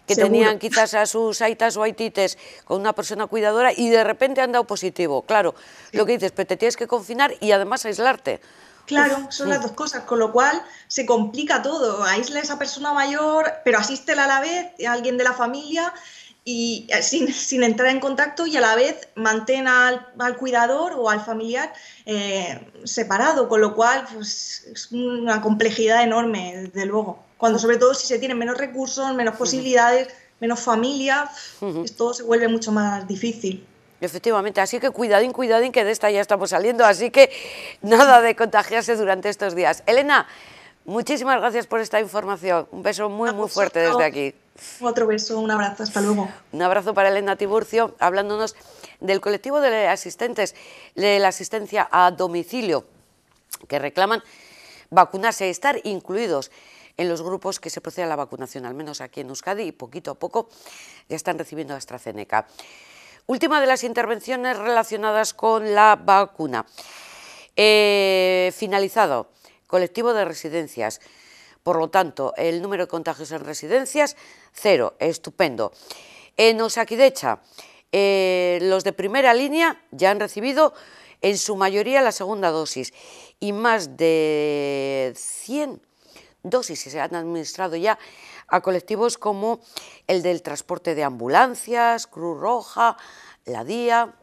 que Seguro. tenían quizás a sus aitas o aitites con una persona cuidadora y de repente han dado positivo. Claro, lo que dices, pero te tienes que confinar y además aislarte. Claro, son las dos cosas, con lo cual se complica todo. Aísla a esa persona mayor, pero asístela a la vez a alguien de la familia y sin entrar en contacto y a la vez mantén al cuidador o al familiar separado, con lo cual pues, es una complejidad enorme, desde luego. Cuando sobre todo si se tienen menos recursos, menos posibilidades, menos familia, todo se vuelve mucho más difícil. Efectivamente, así que cuidadín, que de esta ya estamos saliendo, así que nada de contagiarse durante estos días. Elena, muchísimas gracias por esta información, un beso muy fuerte desde aquí. Otro beso, un abrazo, hasta luego. Un abrazo para Elena Tiburcio, hablándonos del colectivo de asistentes de la asistencia a domicilio, que reclaman vacunarse y estar incluidos en los grupos que se procede a la vacunación, al menos aquí en Euskadi, y poquito a poco ya están recibiendo AstraZeneca. Última de las intervenciones relacionadas con la vacuna. Finalizado, colectivo de residencias. Por lo tanto, el número de contagios en residencias, 0, estupendo. En Osakidecha, los de primera línea ya han recibido en su mayoría la segunda dosis y más de 100 dosis se han administrado ya a colectivos como el del transporte de ambulancias, Cruz Roja, la DIA.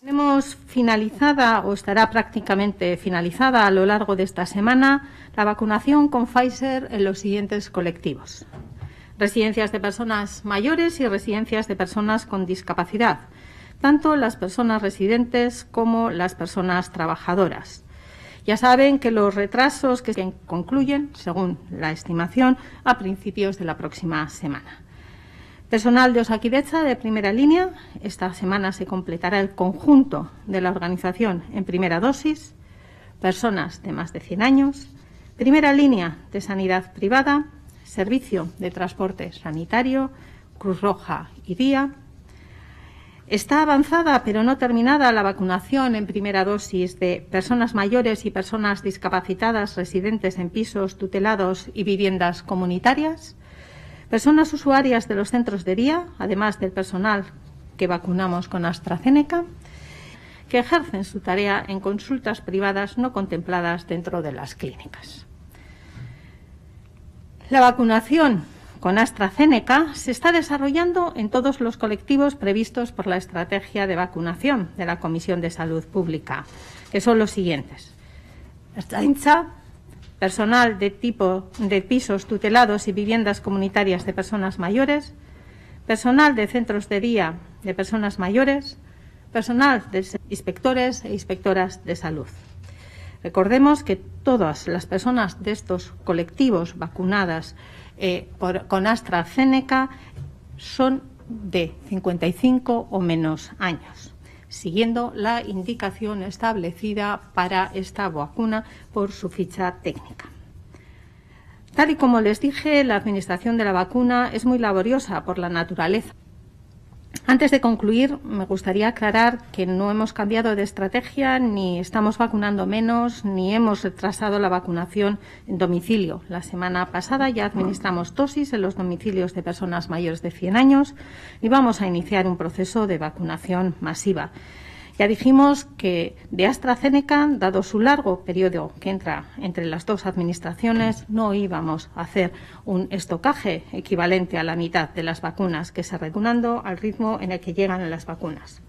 Tenemos finalizada o estará prácticamente finalizada a lo largo de esta semana la vacunación con Pfizer en los siguientes colectivos: residencias de personas mayores y residencias de personas con discapacidad, tanto las personas residentes como las personas trabajadoras. Ya saben que los retrasos que concluyen, según la estimación, a principios de la próxima semana. Personal de Osakidetza de primera línea, esta semana se completará el conjunto de la organización en primera dosis, personas de más de 100 años, primera línea de sanidad privada, servicio de transporte sanitario, Cruz Roja y DIA. Está avanzada pero no terminada la vacunación en primera dosis de personas mayores y personas discapacitadas residentes en pisos tutelados y viviendas comunitarias, personas usuarias de los centros de día, además del personal que vacunamos con AstraZeneca, que ejercen su tarea en consultas privadas no contempladas dentro de las clínicas. La vacunación con AstraZeneca se está desarrollando en todos los colectivos previstos por la estrategia de vacunación de la Comisión de Salud Pública, que son los siguientes: Ertzaintza, personal de pisos tutelados y viviendas comunitarias de personas mayores, personal de centros de día de personas mayores, personal de inspectores e inspectoras de salud. Recordemos que todas las personas de estos colectivos vacunadas con AstraZeneca son de 55 o menos años, siguiendo la indicación establecida para esta vacuna por su ficha técnica. Tal y como les dije, la administración de la vacuna es muy laboriosa por la naturaleza. Antes de concluir, me gustaría aclarar que no hemos cambiado de estrategia, ni estamos vacunando menos, ni hemos retrasado la vacunación en domicilio. La semana pasada ya administramos dosis en los domicilios de personas mayores de 100 años y vamos a iniciar un proceso de vacunación masiva. Ya dijimos que de AstraZeneca, dado su largo periodo que entra entre las dos administraciones, no íbamos a hacer un estocaje equivalente a la mitad de las vacunas que se vacunando al ritmo en el que llegan las vacunas.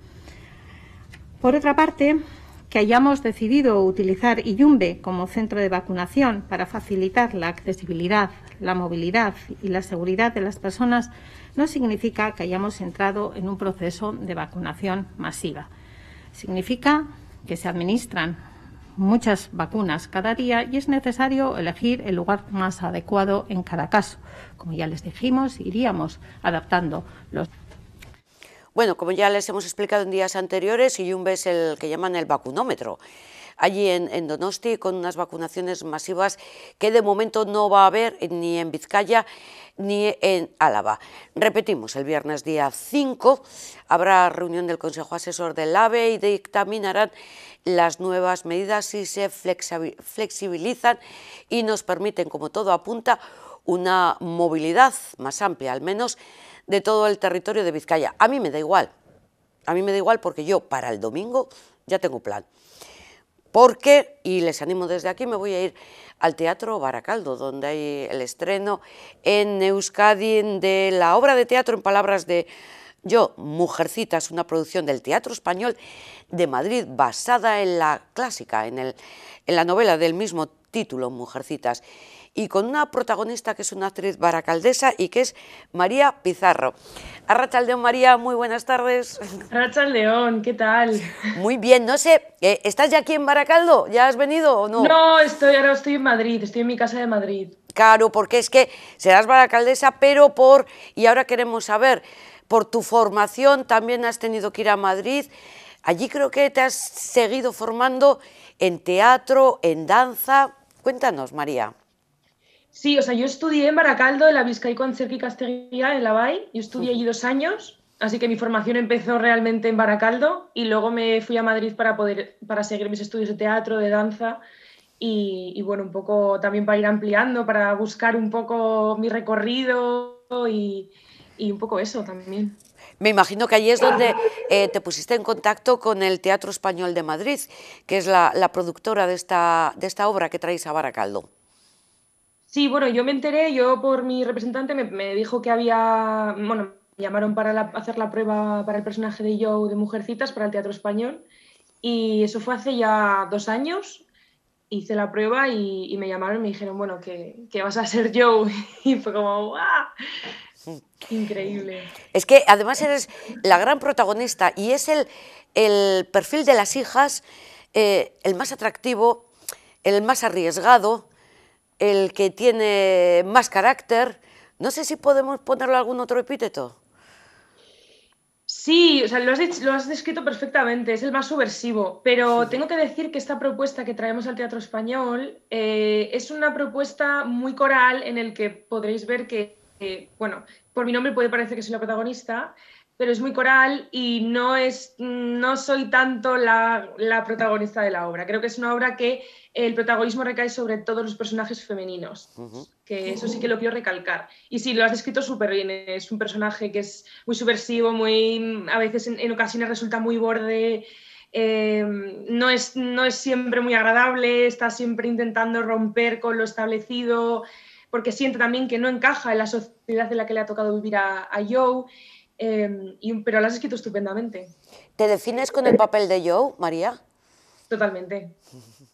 Por otra parte, que hayamos decidido utilizar Iyumbe como centro de vacunación para facilitar la accesibilidad, la movilidad y la seguridad de las personas no significa que hayamos entrado en un proceso de vacunación masiva. Significa que se administran muchas vacunas cada día y es necesario elegir el lugar más adecuado en cada caso. Como ya les dijimos, iríamos adaptando los... Bueno, como ya les hemos explicado en días anteriores, Iyumbe es el que llaman el vacunómetro. Allí en Donosti, con unas vacunaciones masivas que de momento no va a haber ni en Vizcaya ni en Álava. Repetimos, el viernes día 5 habrá reunión del Consejo Asesor del AVE y dictaminarán las nuevas medidas si se flexibilizan y nos permiten, como todo apunta, una movilidad más amplia, al menos de todo el territorio de Vizcaya. A mí me da igual porque yo para el domingo ya tengo plan. Porque, y les animo desde aquí, me voy a ir al Teatro Baracaldo, donde hay el estreno en Euskadi de la obra de teatro, en palabras de yo, Mujercitas, una producción del Teatro Español de Madrid, basada en la clásica, en la novela del mismo título, Mujercitas, y con una protagonista que es una actriz baracaldesa y que es María Pizarro. Arratsaldeon, María, muy buenas tardes. Arratsaldeon, ¿qué tal? Muy bien, no sé, ¿estás ya aquí en Baracaldo? ¿Ya has venido o no? No, ahora estoy en Madrid, estoy en mi casa de Madrid. Claro, porque es que serás baracaldesa, pero y ahora queremos saber, por tu formación también has tenido que ir a Madrid. Allí creo que te has seguido formando en teatro, en danza. Cuéntanos, María. Sí, o sea, yo estudié en Baracaldo, en la Bizkai Concerti Casteguía, en la Bai. Yo estudié allí 2 años, así que mi formación empezó realmente en Baracaldo y luego me fui a Madrid para seguir mis estudios de teatro, de danza y bueno, un poco también para ir ampliando, para buscar un poco mi recorrido y un poco eso también. Me imagino que allí es donde te pusiste en contacto con el Teatro Español de Madrid, que es la productora de esta obra que traéis a Baracaldo. Sí, bueno, yo me enteré, yo por mi representante me dijo que había, bueno, me llamaron para hacer la prueba para el personaje de Joe de Mujercitas para el Teatro Español y eso fue hace ya 2 años. Hice la prueba y me llamaron y me dijeron, bueno, que vas a ser Joe. Y fue como, ¡guau! Increíble. Es que además eres la gran protagonista y es el perfil de las hijas el más atractivo, el más arriesgado, el que tiene más carácter. No sé si podemos ponerle algún otro epíteto. Sí, o sea, lo has descrito perfectamente, es el más subversivo, pero tengo que decir que esta propuesta que traemos al Teatro Español es una propuesta muy coral en el que podréis ver bueno, por mi nombre puede parecer que soy la protagonista, pero es muy coral y no soy tanto la protagonista de la obra. Creo que es una obra que el protagonismo recae sobre todos los personajes femeninos, que eso sí que lo quiero recalcar. Y sí, lo has descrito súper bien, es un personaje que es muy subversivo, a veces en ocasiones resulta muy borde, no es siempre muy agradable, está siempre intentando romper con lo establecido, porque siente también que no encaja en la sociedad en la que le ha tocado vivir a Joe, pero lo has escrito estupendamente. ¿Te defines con el papel de Joe, María? Totalmente,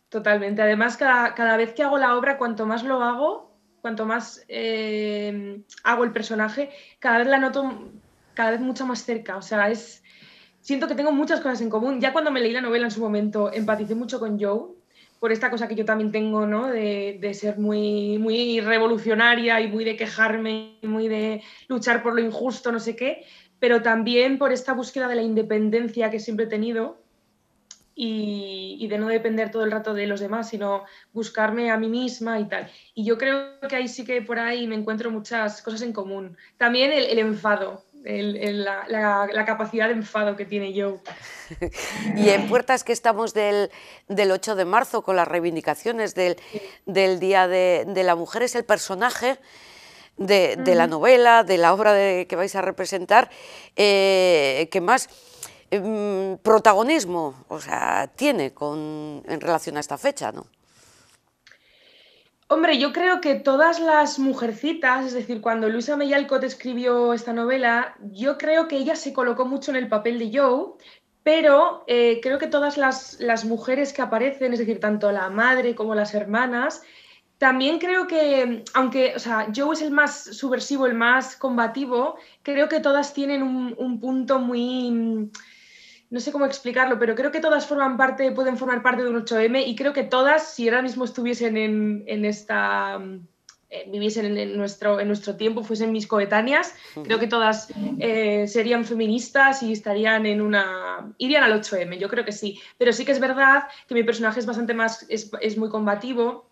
totalmente. Además, cada vez que hago la obra, cuanto más lo hago, cuanto más hago el personaje, cada vez la noto cada vez mucho más cerca. O sea, siento que tengo muchas cosas en común. Ya cuando me leí la novela en su momento, empaticé mucho con Joe, por esta cosa que yo también tengo, ¿no? De ser muy, muy revolucionaria y muy de quejarme, muy de luchar por lo injusto, no sé qué, pero también por esta búsqueda de la independencia que siempre he tenido y de no depender todo el rato de los demás, sino buscarme a mí misma y tal. Y yo creo que ahí sí que por ahí me encuentro muchas cosas en común. También el enfado, la capacidad de enfado que tiene Joe. Y en puertas que estamos del 8 de marzo con las reivindicaciones del Día de la Mujer, es el personaje de la novela, de la obra que vais a representar, que más protagonismo, o sea, tiene en relación a esta fecha, ¿no? Hombre, yo creo que todas las mujercitas, es decir, cuando Luisa May Alcott escribió esta novela, yo creo que ella se colocó mucho en el papel de Joe, pero creo que todas las mujeres que aparecen, es decir, tanto la madre como las hermanas, también creo que, aunque, o sea, Joe es el más subversivo, el más combativo, creo que todas tienen un punto muy, no sé cómo explicarlo, pero creo que todas pueden formar parte de un 8M y creo que todas, si ahora mismo estuviesen viviesen en nuestro tiempo, fuesen mis coetáneas, creo que todas serían feministas y irían al 8M, yo creo que sí. Pero sí que es verdad que mi personaje es bastante más, es muy combativo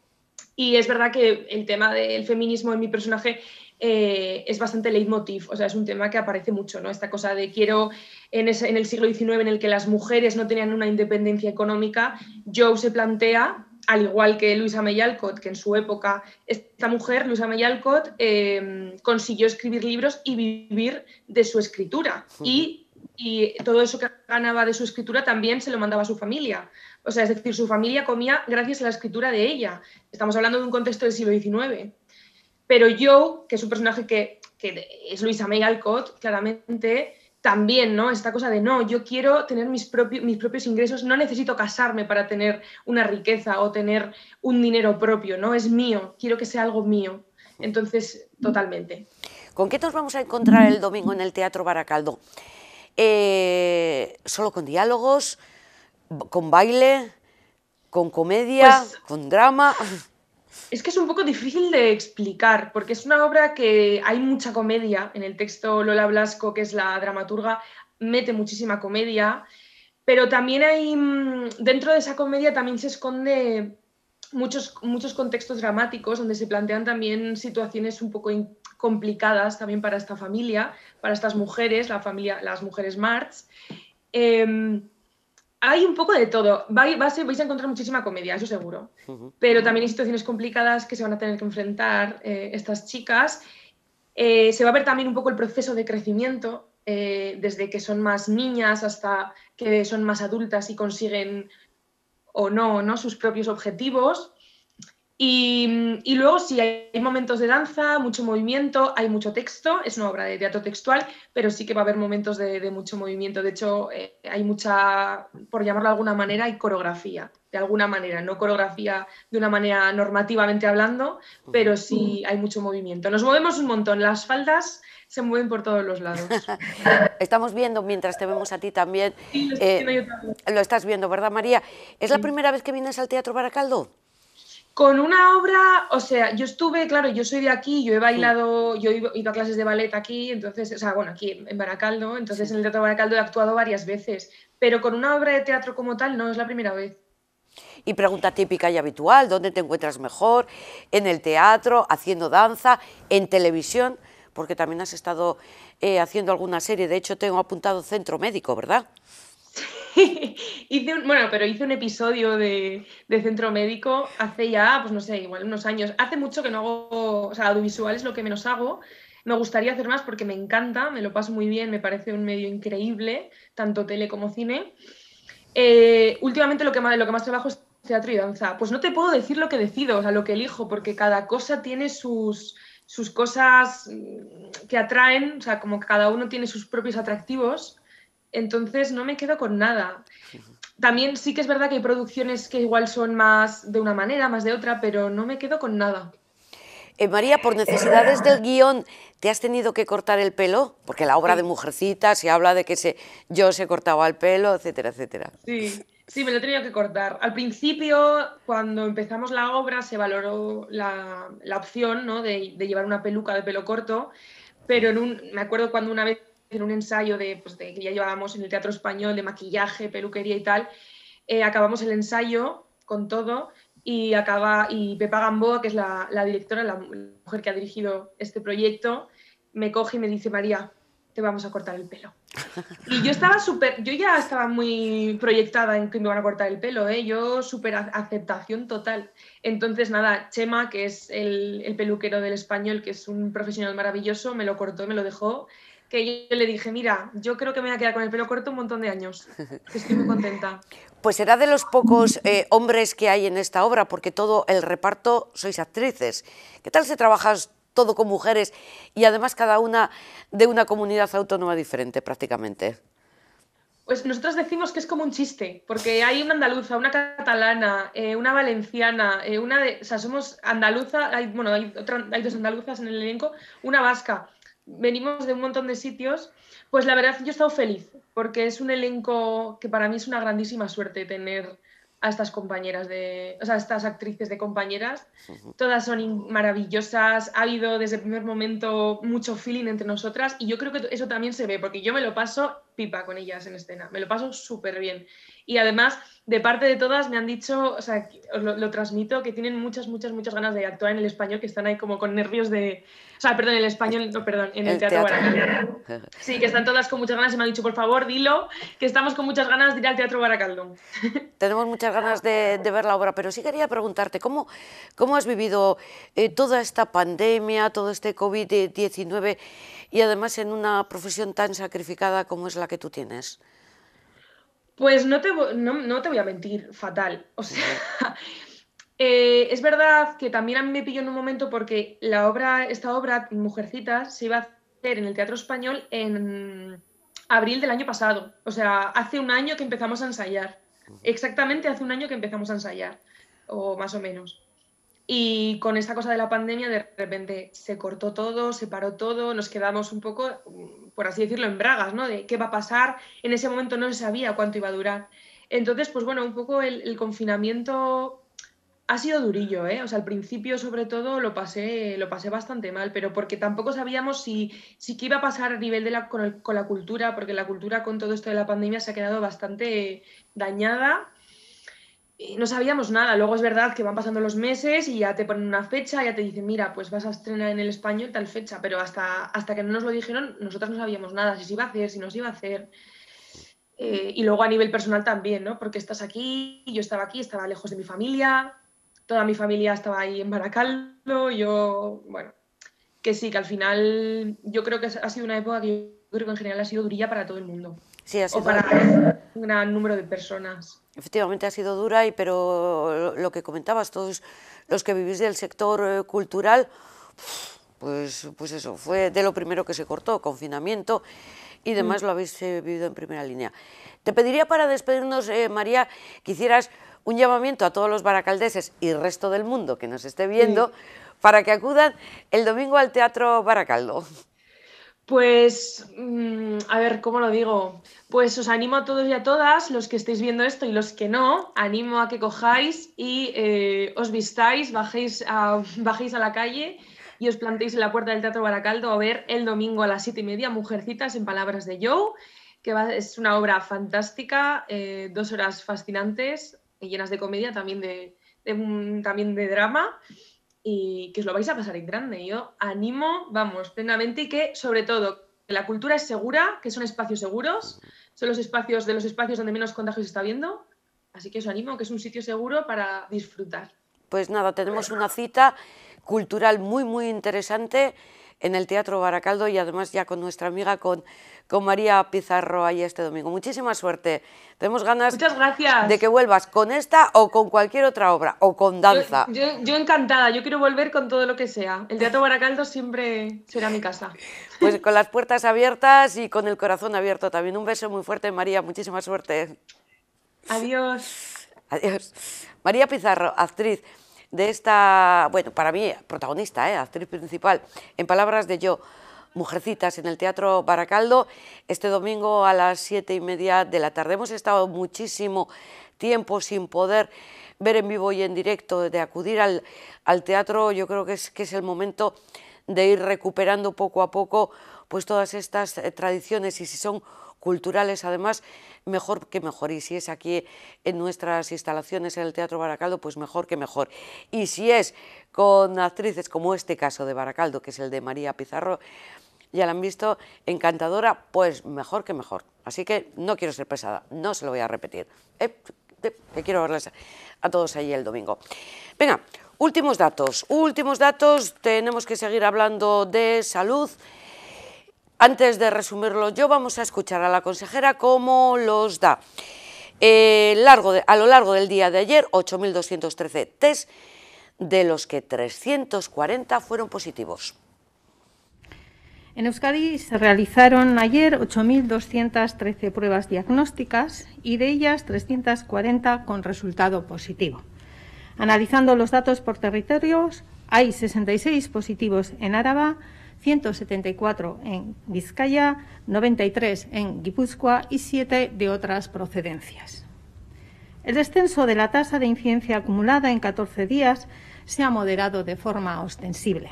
y es verdad que el tema del feminismo en mi personaje es bastante leitmotiv, o sea, es un tema que aparece mucho, ¿no? Esta cosa de quiero, en el siglo XIX en el que las mujeres no tenían una independencia económica, Joe se plantea, al igual que Louisa May Alcott, que en su época, esta mujer, Louisa May Alcott, consiguió escribir libros y vivir de su escritura. Y todo eso que ganaba de su escritura también se lo mandaba a su familia. O sea, es decir, su familia comía gracias a la escritura de ella. Estamos hablando de un contexto del siglo XIX. Pero Joe, que es un personaje que es Louisa May Alcott, claramente, también, ¿no? Esta cosa de, no, yo quiero tener mis propios ingresos, no necesito casarme para tener una riqueza o tener un dinero propio, ¿no? Es mío, quiero que sea algo mío. Entonces, totalmente. ¿Con qué nos vamos a encontrar el domingo en el Teatro Baracaldo? ¿Solo con diálogos, con baile, con comedia, Pues, con drama? es que es un poco difícil de explicar, porque es una obra que hay mucha comedia. En el texto Lola Blasco, que es la dramaturga, mete muchísima comedia, pero también dentro de esa comedia también se esconde muchos contextos dramáticos donde se plantean también situaciones un poco complicadas también para esta familia, para estas mujeres, las mujeres March. Hay un poco de todo. Vais a encontrar muchísima comedia, eso seguro. Pero también hay situaciones complicadas que se van a tener que enfrentar estas chicas. Se va a ver también un poco el proceso de crecimiento, desde que son más niñas hasta que son más adultas y consiguen o no sus propios objetivos. Y luego sí, hay momentos de danza, mucho movimiento, hay mucho texto, es una obra de teatro textual, pero sí que va a haber momentos de mucho movimiento. De hecho, hay mucha, por llamarlo de alguna manera, hay coreografía, de alguna manera, no coreografía de una manera normativamente hablando, pero sí hay mucho movimiento. Nos movemos un montón, las faldas se mueven por todos los lados. Estamos viendo, mientras te vemos a ti también, Sí, lo estoy viendo yo también. lo estás viendo, ¿verdad, María? ¿Es la Sí. primera vez que vienes al Teatro Baracaldo? Con una obra, o sea, yo estuve, claro, yo soy de aquí, yo he bailado, yo he ido a clases de ballet aquí, entonces, o sea, bueno, aquí en Baracaldo, entonces en el Teatro Baracaldo he actuado varias veces, pero con una obra de teatro como tal no es la primera vez. Y pregunta típica y habitual, ¿dónde te encuentras mejor? ¿En el teatro, haciendo danza, en televisión? Porque también has estado haciendo alguna serie, de hecho tengo apuntado Centro Médico, ¿verdad? Hice un episodio de Centro Médico hace ya, pues no sé, igual unos años. Hace mucho que no hago, o sea, audiovisual es lo que menos hago. Me gustaría hacer más porque me encanta, me lo paso muy bien, me parece un medio increíble, tanto tele como cine. Últimamente lo que más trabajo es teatro y danza. Pues no te puedo decir lo que decido, o sea, lo que elijo, porque cada cosa tiene sus cosas que atraen, o sea, como que cada uno tiene sus propios atractivos. Entonces no me quedo con nada. También sí que es verdad que hay producciones que igual son más de una manera, más de otra, pero no me quedo con nada. María, por necesidades del guión, ¿te has tenido que cortar el pelo? Porque la obra de Mujercita se habla de que yo se cortaba el pelo, etcétera, etcétera. Sí, me lo he tenido que cortar. Al principio, cuando empezamos la obra, se valoró la opción, ¿no?, de llevar una peluca de pelo corto, pero me acuerdo cuando una vez en un ensayo pues de que ya llevábamos en el Teatro Español de maquillaje, peluquería y tal, acabamos el ensayo con todo y Pepa Gamboa, que es la directora, la mujer que ha dirigido este proyecto, me coge y me dice: María, te vamos a cortar el pelo. Y yo ya estaba muy proyectada en que me van a cortar el pelo, yo súper aceptación total. Entonces nada, Chema, que es el peluquero del Español, que es un profesional maravilloso, me lo cortó, me lo dejó, que yo le dije: mira, yo creo que me voy a quedar con el pelo corto un montón de años, que estoy muy contenta. Pues será de los pocos hombres que hay en esta obra, porque todo el reparto sois actrices. ¿Qué tal se trabaja todo con mujeres y además cada una de una comunidad autónoma diferente prácticamente? Pues nosotros decimos que es como un chiste, porque hay una andaluza, una catalana, una valenciana, o sea, somos andaluza, hay dos andaluzas en el elenco, una vasca. Venimos de un montón de sitios. Pues la verdad yo he estado feliz, porque es un elenco que para mí es una grandísima suerte tener a estas compañeras o sea, estas actrices de compañeras. Todas son maravillosas, ha habido desde el primer momento mucho feeling entre nosotras y yo creo que eso también se ve, porque yo me lo paso pipa con ellas en escena, me lo paso súper bien. Y además, de parte de todas me han dicho, o sea, os lo transmito, que tienen muchas ganas de actuar en el Español, que están ahí como con nervios de... O sea, perdón, en el Español, no, perdón, en el Teatro Baracaldo. Sí, que están todas con muchas ganas y me han dicho: por favor, dilo, que estamos con muchas ganas de ir al Teatro Baracaldo. Tenemos muchas ganas de ver la obra, pero sí quería preguntarte, ¿cómo has vivido toda esta pandemia, todo este COVID-19 y además en una profesión tan sacrificada como es la que tú tienes? Pues no te voy a mentir, fatal. O sea, es verdad que también a mí me pilló en un momento porque esta obra, Mujercitas, se iba a hacer en el Teatro Español en abril del año pasado. O sea, hace un año que empezamos a ensayar. Exactamente hace un año que empezamos a ensayar, o más o menos. Y con esta cosa de la pandemia, de repente se cortó todo, se paró todo, nos quedamos un poco, por así decirlo, en bragas, ¿no? De qué va a pasar. En ese momento no se sabía cuánto iba a durar. Entonces, pues bueno, un poco el confinamiento ha sido durillo, ¿eh? O sea, al principio, sobre todo, lo pasé bastante mal, pero porque tampoco sabíamos si qué iba a pasar a nivel con la cultura, porque la cultura con todo esto de la pandemia se ha quedado bastante dañada. Y no sabíamos nada. Luego es verdad que van pasando los meses y ya te ponen una fecha, ya te dicen: mira, pues vas a estrenar en el Español tal fecha, pero hasta que no nos lo dijeron, nosotras no sabíamos nada, si se iba a hacer, si no se iba a hacer. Y luego a nivel personal también, ¿no? Porque estás aquí, yo estaba aquí, estaba lejos de mi familia, toda mi familia estaba ahí en Baracaldo, bueno, que sí, que al final yo creo que ha sido una época que creo que en general ha sido durilla para todo el mundo. Sí, ha sido o para un gran número de personas. Efectivamente ha sido dura, pero lo que comentabas, todos los que vivís del sector cultural, pues eso, fue de lo primero que se cortó, confinamiento y demás lo habéis vivido en primera línea. Te pediría para despedirnos, María, que hicieras un llamamiento a todos los baracaldeses y el resto del mundo que nos esté viendo para que acudan el domingo al Teatro Baracaldo. Pues, a ver, ¿cómo lo digo? Pues os animo a todos y a todas, los que estéis viendo esto y los que no, animo a que cojáis y os vistáis, bajéis a la calle y os plantéis en la puerta del Teatro Baracaldo a ver el domingo a las 7:30 Mujercitas, en palabras de Joe, que es una obra fantástica, 2 horas fascinantes, llenas de comedia, también de drama, y que os lo vais a pasar en grande. Yo animo, vamos, plenamente, y que, sobre todo, que la cultura es segura, que son espacios seguros, son los espacios donde menos contagios se está viendo, así que os animo, que es un sitio seguro para disfrutar. Pues nada, tenemos una cita cultural muy, muy interesante en el Teatro Baracaldo y además ya con nuestra amiga, con María Pizarro ahí este domingo. Muchísima suerte. Tenemos ganas Muchas gracias. De que vuelvas con esta o con cualquier otra obra o con danza. Yo encantada, yo quiero volver con todo lo que sea. El Teatro Baracaldo siempre será mi casa. Pues con las puertas abiertas y con el corazón abierto también. Un beso muy fuerte, María. Muchísima suerte. Adiós. Adiós. María Pizarro, actriz de esta, bueno, para mí, protagonista, actriz principal, en palabras de Yo, Mujercitas, en el Teatro Baracaldo, este domingo a las 7:30 de la tarde. Hemos estado muchísimo tiempo sin poder ver en vivo y en directo, de acudir al teatro. Yo creo que es el momento de ir recuperando poco a poco pues todas estas tradiciones, y si son culturales además, mejor que mejor, y si es aquí en nuestras instalaciones en el Teatro Baracaldo, pues mejor que mejor, y si es con actrices como este caso de Baracaldo, que es el de María Pizarro, ya la han visto, encantadora, pues mejor que mejor. Así que no quiero ser pesada, no se lo voy a repetir, que quiero verles a todos allí el domingo. Venga, últimos datos, tenemos que seguir hablando de salud. Antes de resumirlo yo, vamos a escuchar a la consejera cómo los da. A lo largo del día de ayer, 8.213 test, de los que 340 fueron positivos. En Euskadi se realizaron ayer 8.213 pruebas diagnósticas y de ellas 340 con resultado positivo. Analizando los datos por territorios, hay 66 positivos en Áraba, 174 en Vizcaya, 93 en Guipúzcoa y 7 de otras procedencias. El descenso de la tasa de incidencia acumulada en 14 días se ha moderado de forma ostensible.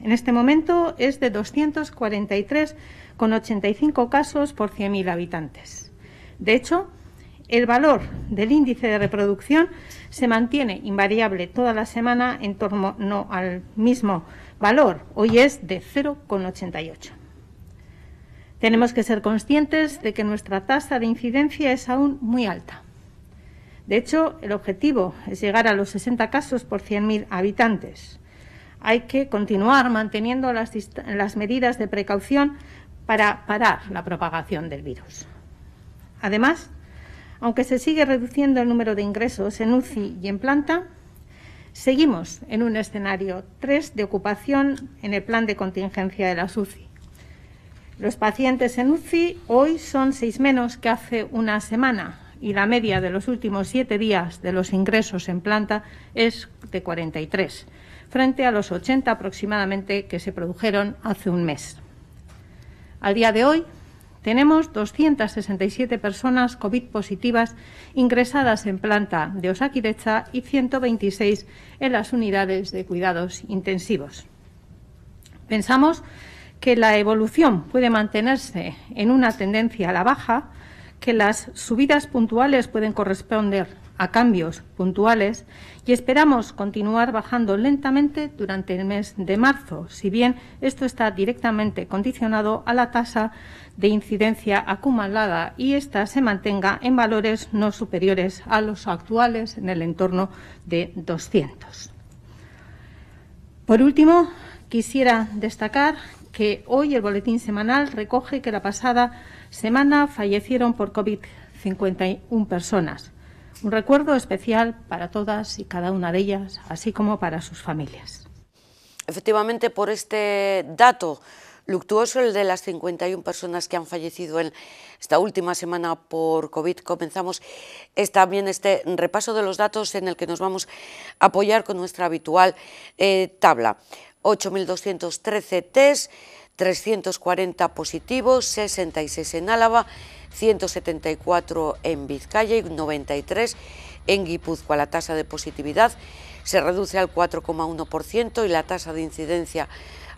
En este momento es de 243,85 casos por 100.000 habitantes. De hecho, el valor del índice de reproducción se mantiene invariable toda la semana en torno al mismo valor. Hoy es de 0,88. Tenemos que ser conscientes de que nuestra tasa de incidencia es aún muy alta. De hecho, el objetivo es llegar a los 60 casos por 100.000 habitantes. Hay que continuar manteniendo las medidas de precaución para parar la propagación del virus. Además, aunque se sigue reduciendo el número de ingresos en UCI y en planta, seguimos en un escenario 3 de ocupación en el plan de contingencia de las UCI. Los pacientes en UCI hoy son 6 menos que hace una semana y la media de los últimos 7 días de los ingresos en planta es de 43, frente a los 80 aproximadamente que se produjeron hace un mes. Al día de hoy tenemos 267 personas COVID positivas ingresadas en planta de Osakidetza y 126 en las unidades de cuidados intensivos. Pensamos que la evolución puede mantenerse en una tendencia a la baja, que las subidas puntuales pueden corresponder a cambios puntuales y esperamos continuar bajando lentamente durante el mes de marzo, si bien esto está directamente condicionado a la tasa de incidencia acumulada y ésta se mantenga en valores no superiores a los actuales, en el entorno de 200. Por último, quisiera destacar que hoy el boletín semanal recoge que la pasada semana fallecieron por COVID 51 personas. Un recuerdo especial para todas y cada una de ellas, así como para sus familias. Efectivamente, por este dato luctuoso, el de las 51 personas que han fallecido en esta última semana por COVID, comenzamos también este repaso de los datos en el que nos vamos a apoyar con nuestra habitual tabla. 8.213 test, 340 positivos, 66 en Álava, 174 en Vizcaya y 93 en Guipúzcoa. La tasa de positividad se reduce al 4,1% y la tasa de incidencia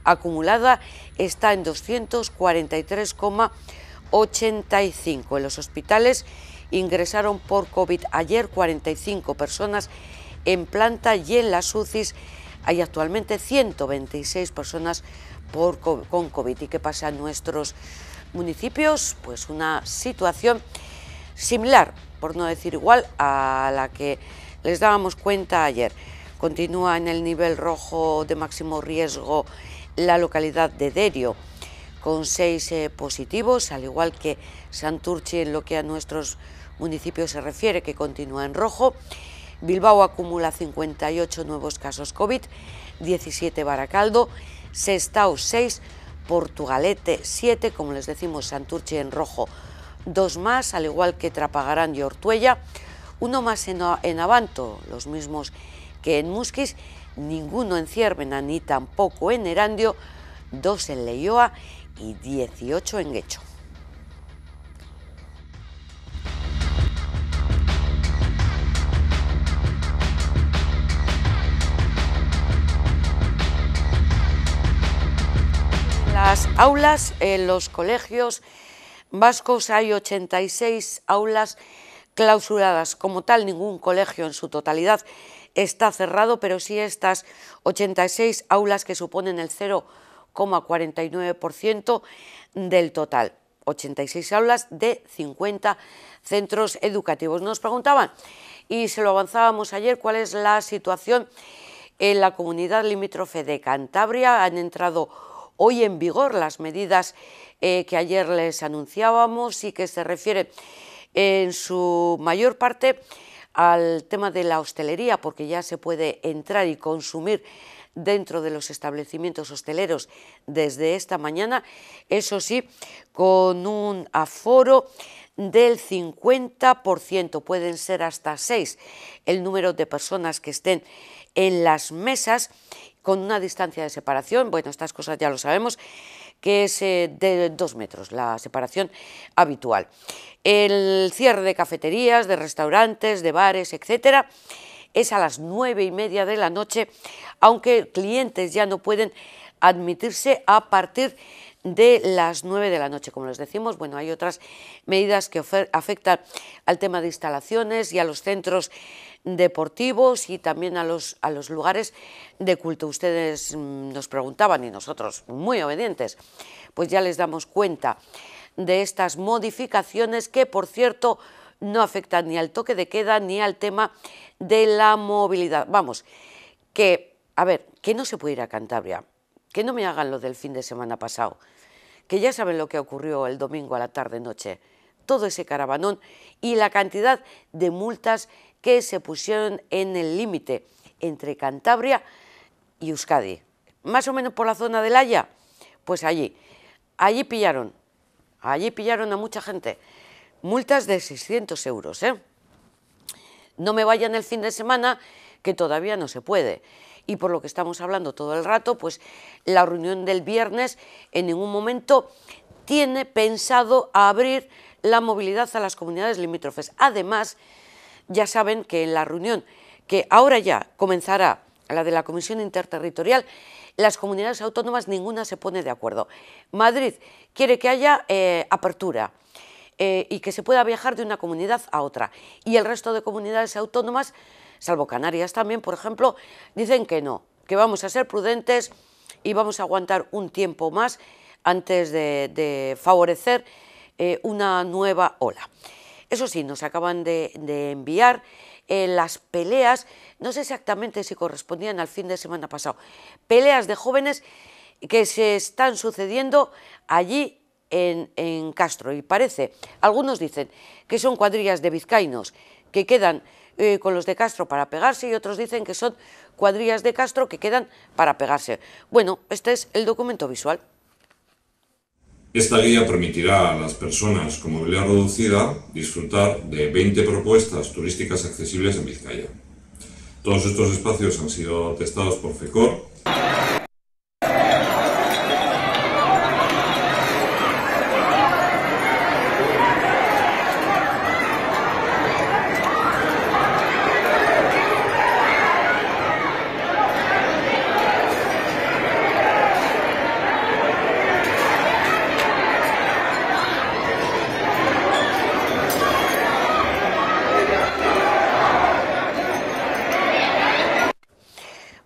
acumulada está en 243,85. En los hospitales ingresaron por COVID ayer 45 personas en planta y en las UCIs hay actualmente 126 personas con COVID. ¿Y qué pasa en nuestros municipios? Pues una situación similar, por no decir igual, a la que les dábamos cuenta ayer. Continúa en el nivel rojo de máximo riesgo la localidad de Derio, con 6 positivos, al igual que Santurchi en lo que a nuestros municipios se refiere, que continúa en rojo. Bilbao acumula 58 nuevos casos COVID, 17 Baracaldo, Sestao 6, Portugalete 7, como les decimos, Santurchi en rojo 2 más, al igual que Trapagarán y Ortuella, 1 más en Abanto, los mismos que en Musquis, ninguno en Ciervena ni tampoco en Erandio, 2 en Leioa y 18 en Guecho. Las aulas en los colegios vascos hay 86 aulas clausuradas. Como tal, ningún colegio en su totalidad está cerrado, pero sí estas 86 aulas que suponen el 0,49% del total. 86 aulas de 50 centros educativos. Nos preguntaban, y se lo avanzábamos ayer, cuál es la situación en la comunidad limítrofe de Cantabria. Han entrado hoy en vigor las medidas que ayer les anunciábamos y que se refieren en su mayor parte al tema de la hostelería, porque ya se puede entrar y consumir dentro de los establecimientos hosteleros desde esta mañana, eso sí, con un aforo del 50%, pueden ser hasta 6 el número de personas que estén en las mesas, con una distancia de separación, bueno, estas cosas ya lo sabemos, que es de 2 metros, la separación habitual. El cierre de cafeterías, de restaurantes, de bares, etcétera, es a las 9:30 de la noche, aunque clientes ya no pueden admitirse a partir de las 9 de la noche. Como les decimos, bueno, hay otras medidas que afectan al tema de instalaciones y a los centros deportivos y también a los lugares de culto. Ustedes nos preguntaban y nosotros, muy obedientes, pues ya les damos cuenta de estas modificaciones que, por cierto, no afectan ni al toque de queda ni al tema de la movilidad. Vamos, que, a ver, que no se puede ir a Cantabria, que no me hagan lo del fin de semana pasado, que ya saben lo que ocurrió el domingo a la tarde-noche, todo ese caravanón y la cantidad de multas que se pusieron en el límite entre Cantabria y Euskadi, más o menos por la zona del Haya, pues allí pillaron a mucha gente, multas de 600 euros, ¿eh? No me vayan el fin de semana, que todavía no se puede. Y por lo que estamos hablando todo el rato, pues la reunión del viernes en ningún momento tiene pensado abrir la movilidad a las comunidades limítrofes. Además, ya saben que en la reunión que ahora ya comenzará, la de la Comisión Interterritorial, las comunidades autónomas ninguna se pone de acuerdo. Madrid quiere que haya apertura y que se pueda viajar de una comunidad a otra. Y el resto de comunidades autónomas, salvo Canarias también, por ejemplo, dicen que no, que vamos a ser prudentes y vamos a aguantar un tiempo más antes de favorecer una nueva ola. Eso sí, nos acaban de enviar las peleas, no sé exactamente si correspondían al fin de semana pasado, peleas de jóvenes que se están sucediendo allí en Castro, y parece, algunos dicen que son cuadrillas de vizcaínos que quedan con los de Castro para pegarse, y otros dicen que son cuadrillas de Castro que quedan para pegarse. Bueno, este es el documento visual. Esta guía permitirá a las personas con movilidad reducida disfrutar de 20 propuestas turísticas accesibles en Vizcaya. Todos estos espacios han sido testados por FECOR.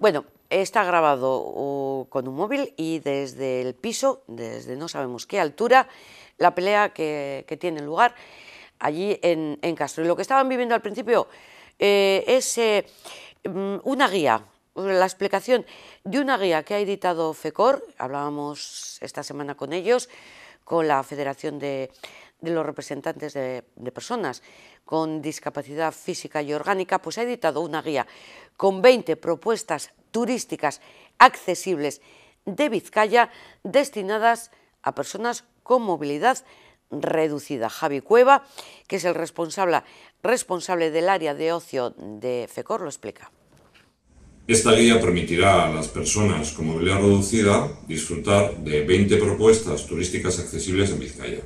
Bueno, está grabado con un móvil y desde el piso, desde no sabemos qué altura, la pelea que tiene lugar allí en Castro. Y lo que estaban viviendo al principio es una guía, la explicación de una guía que ha editado FECOR. Hablábamos esta semana con ellos, con la Federación de los Representantes de Personas con Discapacidad Física y Orgánica, pues ha editado una guía con 20 propuestas turísticas accesibles de Vizcaya destinadas a personas con movilidad reducida. Javi Cueva, que es el responsable del área de ocio de FECOR, lo explica. Esta guía permitirá a las personas con movilidad reducida disfrutar de 20 propuestas turísticas accesibles en Vizcaya.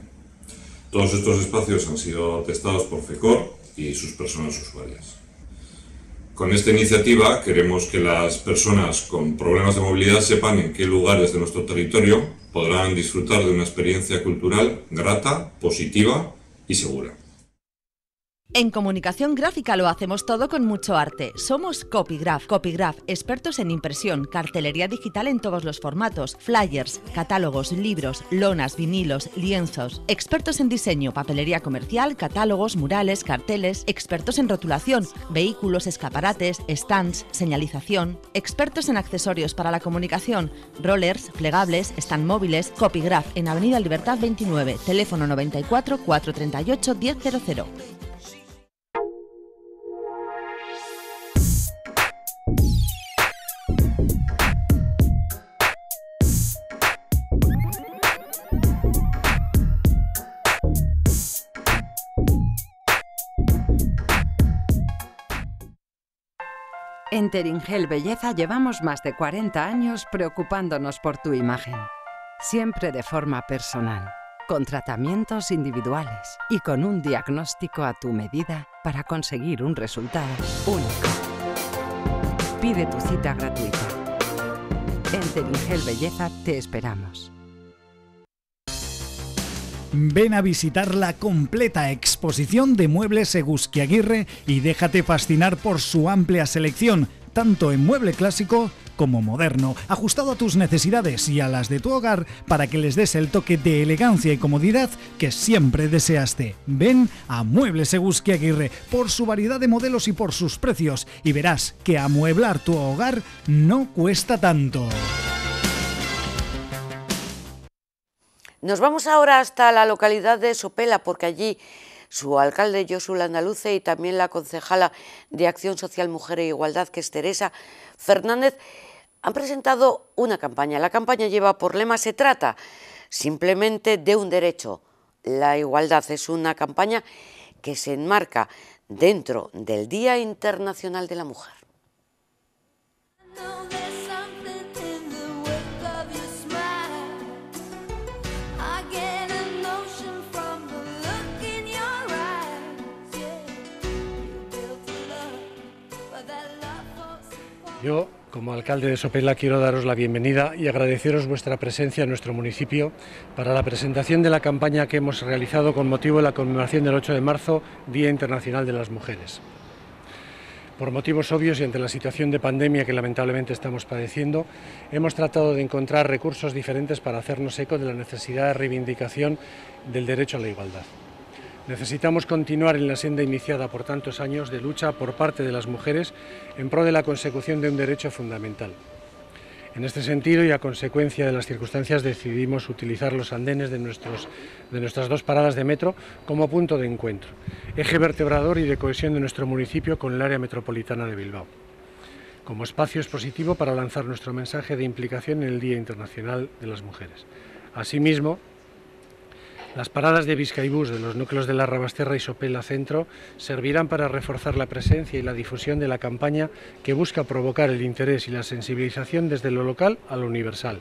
Todos estos espacios han sido testados por FECOR y sus personas usuarias. Con esta iniciativa queremos que las personas con problemas de movilidad sepan en qué lugares de nuestro territorio podrán disfrutar de una experiencia cultural grata, positiva y segura. En comunicación gráfica lo hacemos todo con mucho arte. Somos Copygraph. Copygraph, expertos en impresión, cartelería digital en todos los formatos, flyers, catálogos, libros, lonas, vinilos, lienzos. Expertos en diseño, papelería comercial, catálogos, murales, carteles. Expertos en rotulación, vehículos, escaparates, stands, señalización. Expertos en accesorios para la comunicación, rollers, plegables, stand móviles. Copygraph en Avenida Libertad 29, teléfono 94 438 1000. En Teringel Belleza llevamos más de 40 años preocupándonos por tu imagen. Siempre de forma personal, con tratamientos individuales y con un diagnóstico a tu medida para conseguir un resultado único. Pide tu cita gratuita. En Teringel Belleza te esperamos. Ven a visitar la completa exposición de muebles Eguzquiaguirre y déjate fascinar por su amplia selección, tanto en mueble clásico como moderno, ajustado a tus necesidades y a las de tu hogar para que les des el toque de elegancia y comodidad que siempre deseaste. Ven a Muebles Eguzquiaguirre por su variedad de modelos y por sus precios, y verás que amueblar tu hogar no cuesta tanto. Nos vamos ahora hasta la localidad de Sopela, porque allí su alcalde Josu Landaluce y también la concejala de Acción Social, Mujer e Igualdad, que es Teresa Fernández, han presentado una campaña. La campaña lleva por lema "Se trata simplemente de un derecho, la igualdad". Es una campaña que se enmarca dentro del Día Internacional de la Mujer. Yo, como alcalde de Sopela, quiero daros la bienvenida y agradeceros vuestra presencia en nuestro municipio para la presentación de la campaña que hemos realizado con motivo de la conmemoración del 8 de marzo, Día Internacional de las Mujeres. Por motivos obvios y ante la situación de pandemia que lamentablemente estamos padeciendo, hemos tratado de encontrar recursos diferentes para hacernos eco de la necesidad de reivindicación del derecho a la igualdad. Necesitamos continuar en la senda iniciada por tantos años de lucha por parte de las mujeres en pro de la consecución de un derecho fundamental. En este sentido, y a consecuencia de las circunstancias, decidimos utilizar los andenes de nuestras 2 paradas de metro como punto de encuentro, eje vertebrador y de cohesión de nuestro municipio con el área metropolitana de Bilbao, como espacio expositivo para lanzar nuestro mensaje de implicación en el Día Internacional de las Mujeres. Asimismo, las paradas de Bizkaibus de los núcleos de Larrabasterra y Sopela Centro servirán para reforzar la presencia y la difusión de la campaña que busca provocar el interés y la sensibilización desde lo local a lo universal,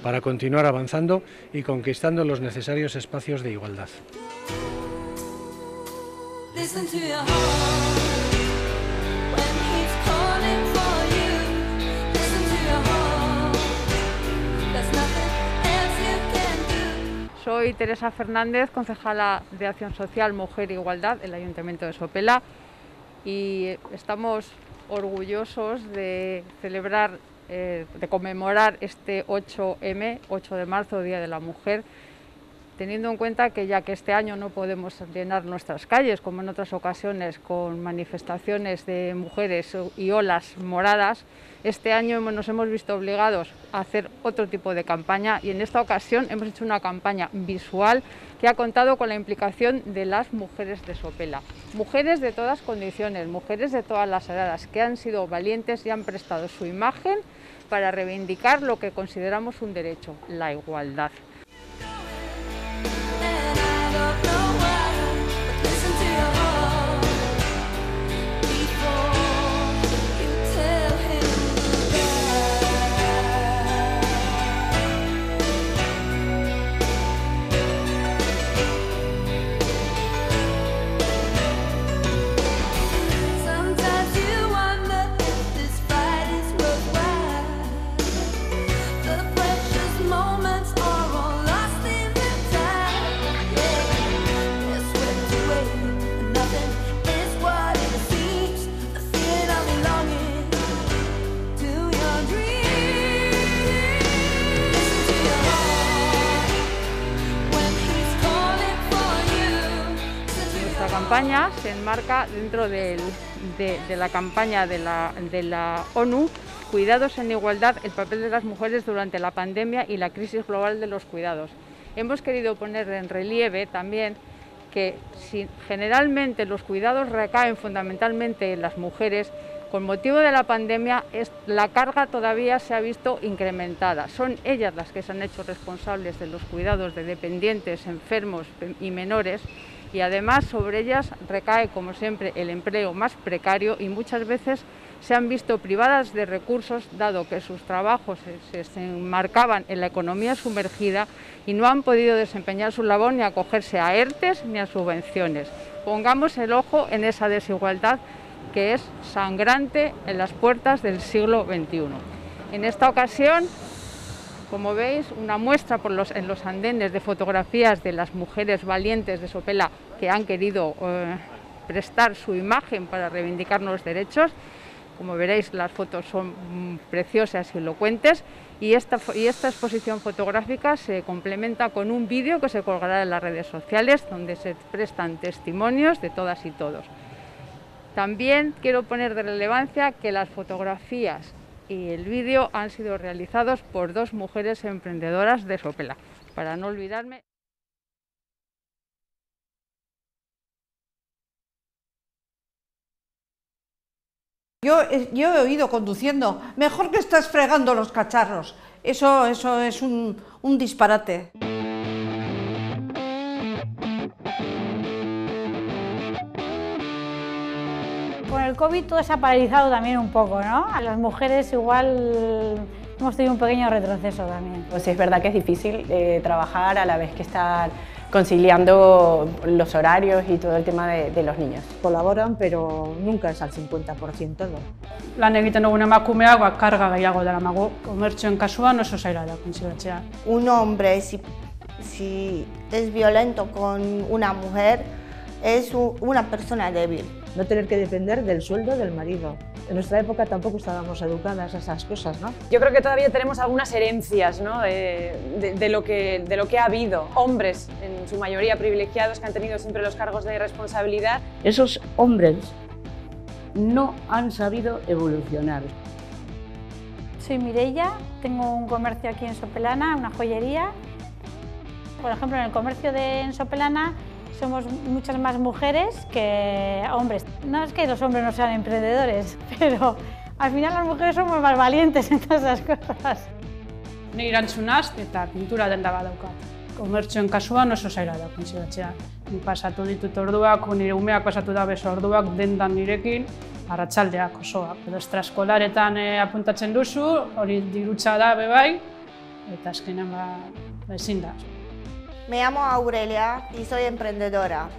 para continuar avanzando y conquistando los necesarios espacios de igualdad. Soy Teresa Fernández, concejala de Acción Social, Mujer e Igualdad del Ayuntamiento de Sopela, y estamos orgullosos de celebrar, de conmemorar este 8M, 8 de marzo, Día de la Mujer, teniendo en cuenta que ya que este año no podemos llenar nuestras calles, como en otras ocasiones, con manifestaciones de mujeres y olas moradas, este año nos hemos visto obligados a hacer otro tipo de campaña, y en esta ocasión hemos hecho una campaña visual que ha contado con la implicación de las mujeres de Sopela. Mujeres de todas condiciones, mujeres de todas las edades, que han sido valientes y han prestado su imagen para reivindicar lo que consideramos un derecho, la igualdad. La campaña se enmarca dentro de la campaña de la ONU, Cuidados en Igualdad, el papel de las mujeres durante la pandemia y la crisis global de los cuidados. Hemos querido poner en relieve también que si generalmente los cuidados recaen fundamentalmente en las mujeres, con motivo de la pandemia la carga todavía se ha visto incrementada. Son ellas las que se han hecho responsables de los cuidados de dependientes, enfermos y menores, y además sobre ellas recae, como siempre, el empleo más precario, y muchas veces se han visto privadas de recursos, dado que sus trabajos se enmarcaban en la economía sumergida y no han podido desempeñar su labor ni acogerse a ERTEs ni a subvenciones. Pongamos el ojo en esa desigualdad que es sangrante en las puertas del siglo XXI. En esta ocasión, como veis, una muestra en los andenes de fotografías de las mujeres valientes de Sopela que han querido prestar su imagen para reivindicar los derechos. Como veréis, las fotos son preciosas y elocuentes, y esta exposición fotográfica se complementa con un vídeo que se colgará en las redes sociales, donde se prestan testimonios de todas y todos. También quiero poner de relevancia que las fotografías y el vídeo han sido realizados por 2 mujeres emprendedoras de Sopela, para no olvidarme. Yo he oído conduciendo, mejor que estás fregando los cacharros. Eso es un disparate. Con el COVID todo se ha paralizado también un poco, ¿no? A las mujeres igual hemos tenido un pequeño retroceso también. Pues es verdad que es difícil trabajar a la vez que estar conciliando los horarios y todo el tema de los niños. Colaboran, pero nunca es al 50%. Lan egiten dugun emakumeak karga gehiago daramagu. Komertzioen kasuan oso zaila da kontziliatzea. Un hombre, si es violento con una mujer, es una persona débil. No tener que depender del sueldo del marido. En nuestra época tampoco estábamos educadas a esas cosas, ¿no? Yo creo que todavía tenemos algunas herencias, ¿no? de lo que ha habido. Hombres, en su mayoría privilegiados, que han tenido siempre los cargos de responsabilidad. Esos hombres no han sabido evolucionar. Soy Mireia, tengo un comercio aquí en Sopelana, una joyería. Por ejemplo, en el comercio en Sopelana somos muchas más mujeres que hombres. No es que los hombres no sean emprendedores, pero al final las mujeres somos más valientes en todas esas cosas. Ni erantzunaz eta pintura denda badaukat. Komertzioen kasuan oso zaila da kontziliatzea. Ni pasatu ditut orduak, nire umeak pasatu da bez orduak dendan nirekin, arratsaldeak osoak. Edo extraeskolaretan apuntatzen duzu, hori dirutza da bebai, eta azkenan ezin da. Me llamo Aurelia y soy emprendedora.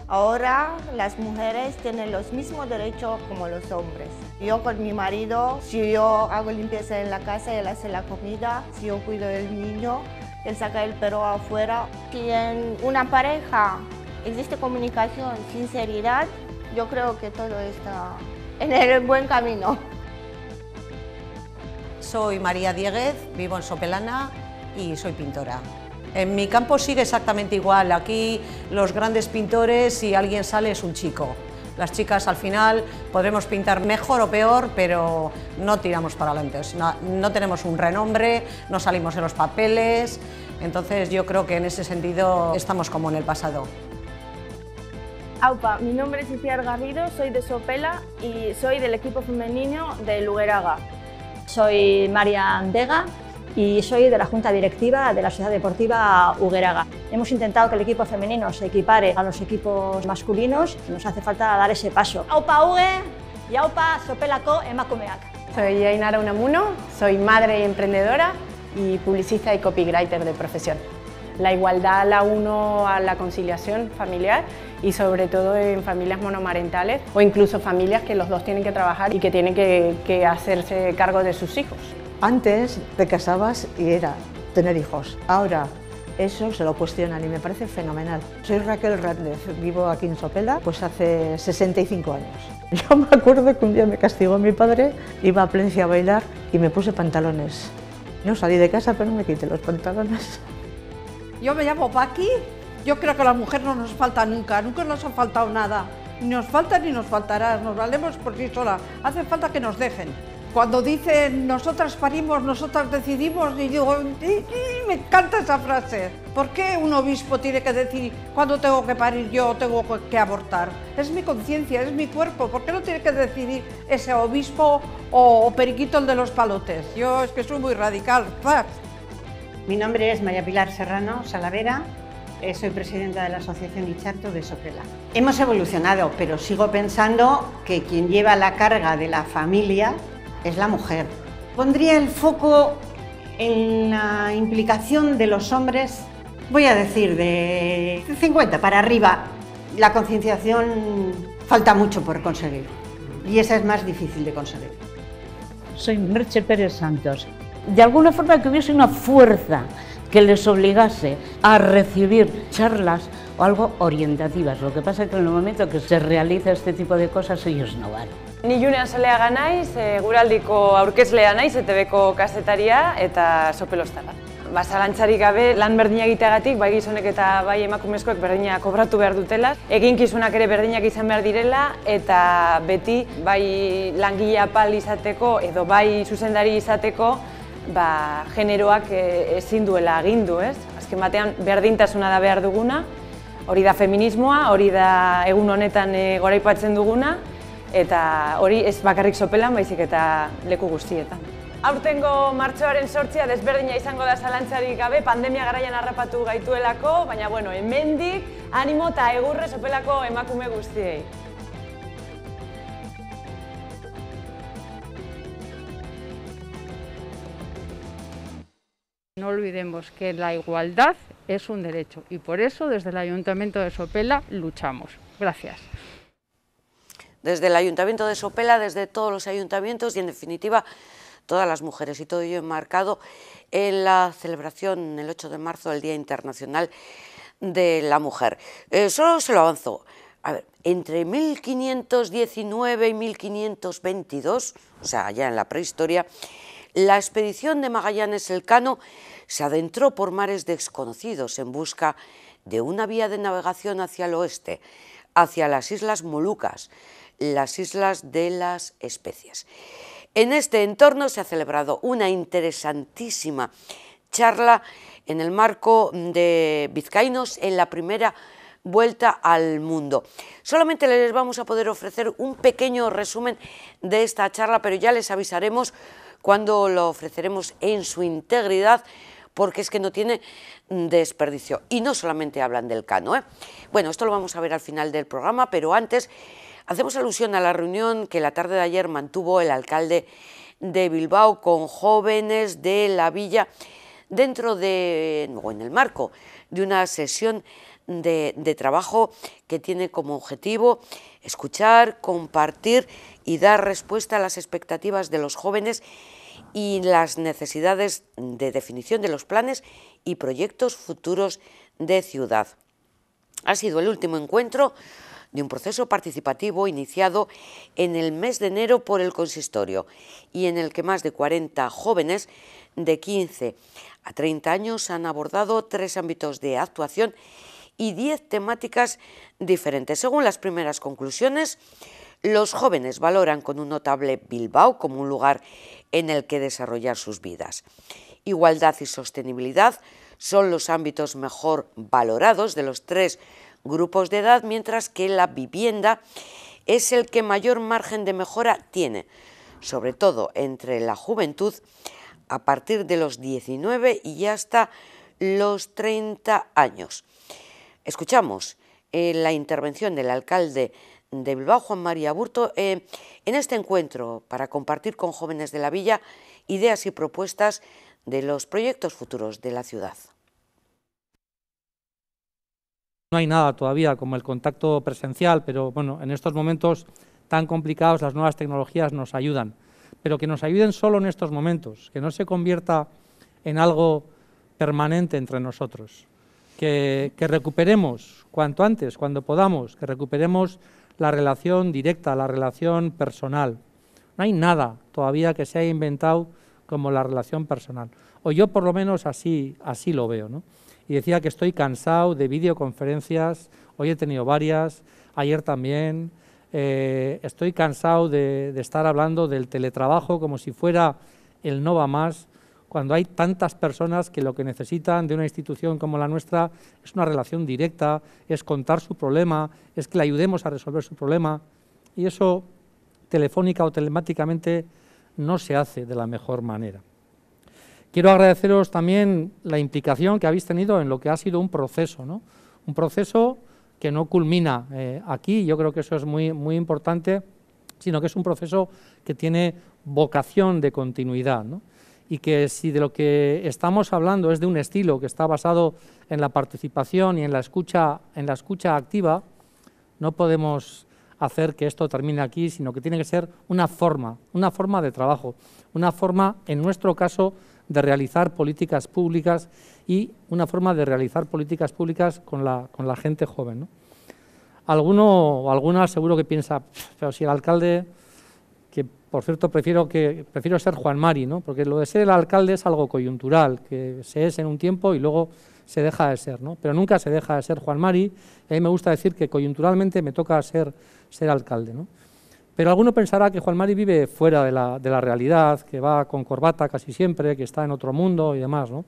Ahora las mujeres tienen los mismos derechos como los hombres. Yo con mi marido, si yo hago limpieza en la casa, él hace la comida, si yo cuido del niño, él saca el perro afuera. Si en una pareja existe comunicación, sinceridad, yo creo que todo está en el buen camino. Soy María Dieguez, vivo en Sopelana y soy pintora. En mi campo sigue exactamente igual. Aquí los grandes pintores, si alguien sale, es un chico. Las chicas al final podremos pintar mejor o peor, pero no tiramos para adelante. No tenemos un renombre, no salimos en los papeles, entonces yo creo que en ese sentido estamos como en el pasado. Aupa, mi nombre es Iciar Garrido, soy de Sopela y soy del equipo femenino de Lugeraga. Soy María Andega y soy de la Junta Directiva de la Sociedad Deportiva Ugeraga. Hemos intentado que el equipo femenino se equipare a los equipos masculinos y nos hace falta dar ese paso. Aupa Uge y Aupa Sopelako emakumeak. Soy Ainara Unamuno, soy madre y emprendedora y publicista y copywriter de profesión. La igualdad la uno a la conciliación familiar y sobre todo en familias monomarentales o incluso familias que los dos tienen que trabajar y que tienen que hacerse cargo de sus hijos. Antes te casabas y era tener hijos. Ahora eso se lo cuestionan y me parece fenomenal. Soy Raquel Hernández, vivo aquí en Sopela pues hace 65 años. Yo me acuerdo que un día me castigó mi padre, iba a Plencia a bailar y me puse pantalones. No salí de casa pero no me quité los pantalones. Yo me llamo Paqui, yo creo que a la mujer no nos falta nunca nos ha faltado nada. Ni nos falta ni nos faltará, nos valemos por sí sola, hace falta que nos dejen. Cuando dicen nosotras parimos, nosotras decidimos, y digo, me encanta esa frase. ¿Por qué un obispo tiene que decir cuándo tengo que parir yo o tengo que abortar? Es mi conciencia, es mi cuerpo, ¿por qué no tiene que decidir ese obispo o periquito el de los palotes? Yo es que soy muy radical. Mi nombre es María Pilar Serrano Salavera, soy presidenta de la Asociación Icharto de Sopela. Hemos evolucionado, pero sigo pensando que quien lleva la carga de la familia es la mujer. Pondría el foco en la implicación de los hombres, voy a decir de 50 para arriba. La concienciación falta mucho por conseguir y esa es más difícil de conseguir. Soy Merche Pérez Santos. De alguna forma que hubiese una fuerza que les obligase a recibir charlas o algo orientativas. Lo que pasa es que en el momento que se realiza este tipo de cosas ellos no van. Ni Junean Soleaga naiz, guraldiko aurkezlea naiz, ETBko kazetaria eta sopelostarra. Zalantzarik gabe lan berdina egiteagatik, bai gizonek eta bai emakumezkoek berdina kobratu behar dutela, eginkizunak ere berdinak izan behar direla eta beti bai langile apal izateko edo bai zuzendari izateko generoak ezin duela agindu, ez? Azken batean berdintasuna da behar duguna, hori da feminismoa, hori da egun honetan goraipatzen duguna, eta hori ez bakarrik Sopelan, baizik eta leku guztietan. Aurtengo martxoaren 8 desberdina izango da zalantzarik gabe, pandemia garaian harrapatu gaituelako, baina bueno, hemendik animo eta egurre Sopelako emakume guztiei. No olvidemos que la igualdad es un derecho y por eso desde el Ayuntamiento de Sopela luchamos. Gracias. Desde el Ayuntamiento de Sopela, desde todos los ayuntamientos y en definitiva todas las mujeres y todo ello enmarcado en la celebración el 8 de marzo del Día Internacional de la Mujer. Solo se lo avanzo. A ver, entre 1519 y 1522, o sea, ya en la prehistoria, la expedición de Magallanes Elcano se adentró por mares desconocidos en busca de una vía de navegación hacia el oeste, hacia las Islas Molucas, las Islas de las Especias. En este entorno se ha celebrado una interesantísima charla en el marco de Vizcaínos en la primera vuelta al mundo. Solamente les vamos a poder ofrecer un pequeño resumen de esta charla, pero ya les avisaremos cuando lo ofreceremos en su integridad, porque es que no tiene desperdicio. Y no solamente hablan del Cano, ¿eh? Bueno, esto lo vamos a ver al final del programa, pero antes hacemos alusión a la reunión que la tarde de ayer mantuvo el alcalde de Bilbao con jóvenes de la villa dentro de, o en el marco de una sesión de trabajo que tiene como objetivo escuchar, compartir y dar respuesta a las expectativas de los jóvenes y las necesidades de definición de los planes y proyectos futuros de ciudad. Ha sido el último encuentro de un proceso participativo iniciado en el mes de enero por el consistorio y en el que más de 40 jóvenes de 15 a 30 años han abordado 3 ámbitos de actuación y 10 temáticas diferentes. Según las primeras conclusiones, los jóvenes valoran con un notable Bilbao como un lugar en el que desarrollar sus vidas. Igualdad y sostenibilidad son los ámbitos mejor valorados de los 3 grupos de edad, mientras que la vivienda es el que mayor margen de mejora tiene, sobre todo entre la juventud a partir de los 19 y hasta los 30 años. Escuchamos la intervención del alcalde de Bilbao, Juan María Aburto, en este encuentro para compartir con jóvenes de la villa ideas y propuestas de los proyectos futuros de la ciudad. No hay nada todavía como el contacto presencial, pero bueno, en estos momentos tan complicados las nuevas tecnologías nos ayudan, pero que nos ayuden solo en estos momentos, que no se convierta en algo permanente entre nosotros, que recuperemos cuanto antes, cuando podamos, que recuperemos la relación directa, la relación personal. No hay nada todavía que se haya inventado como la relación personal, o yo por lo menos así lo veo, ¿no? Y decía que estoy cansado de videoconferencias, hoy he tenido varias, ayer también, estoy cansado de estar hablando del teletrabajo como si fuera el no va más, cuando hay tantas personas que lo que necesitan de una institución como la nuestra es una relación directa, es contar su problema, es que le ayudemos a resolver su problema, y eso telefónica o telemáticamente no se hace de la mejor manera. Quiero agradeceros también la implicación que habéis tenido en lo que ha sido un proceso, ¿no? Un proceso que no culmina aquí, yo creo que eso es muy importante, sino que es un proceso que tiene vocación de continuidad, ¿no? Y que si de lo que estamos hablando es de un estilo que está basado en la participación y en la escucha activa, no podemos hacer que esto termine aquí, sino que tiene que ser una forma de trabajo, una forma, en nuestro caso, de realizar políticas públicas y una forma de realizar políticas públicas con la gente joven, ¿no? Alguno o alguna seguro que piensa, pero si el alcalde, que por cierto prefiero ser Juan Mari, ¿no? Porque lo de ser el alcalde es algo coyuntural, que se es en un tiempo y luego se deja de ser, ¿no? Pero nunca se deja de ser Juan Mari, y a mí me gusta decir que coyunturalmente me toca ser alcalde, ¿no? Pero alguno pensará que Juan Mari vive fuera de la realidad, que va con corbata casi siempre, que está en otro mundo y demás, ¿no?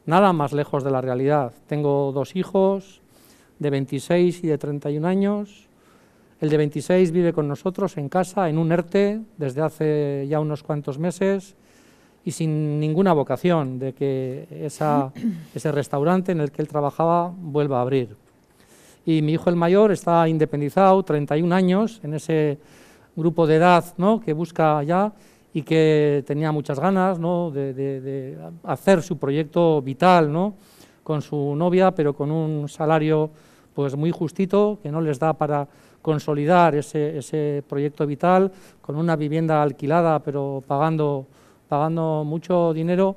Nada más lejos de la realidad. Tengo 2 hijos, de 26 y de 31 años. El de 26 vive con nosotros en casa, en un ERTE, desde hace ya unos cuantos meses, y sin ninguna vocación de que ese restaurante en el que él trabajaba vuelva a abrir. Y mi hijo el mayor está independizado, 31 años, en ese grupo de edad, ¿no?, que busca ya y que tenía muchas ganas, ¿no?, de hacer su proyecto vital, ¿no?, con su novia, pero con un salario pues muy justito, que no les da para consolidar ese proyecto vital, con una vivienda alquilada, pero pagando mucho dinero.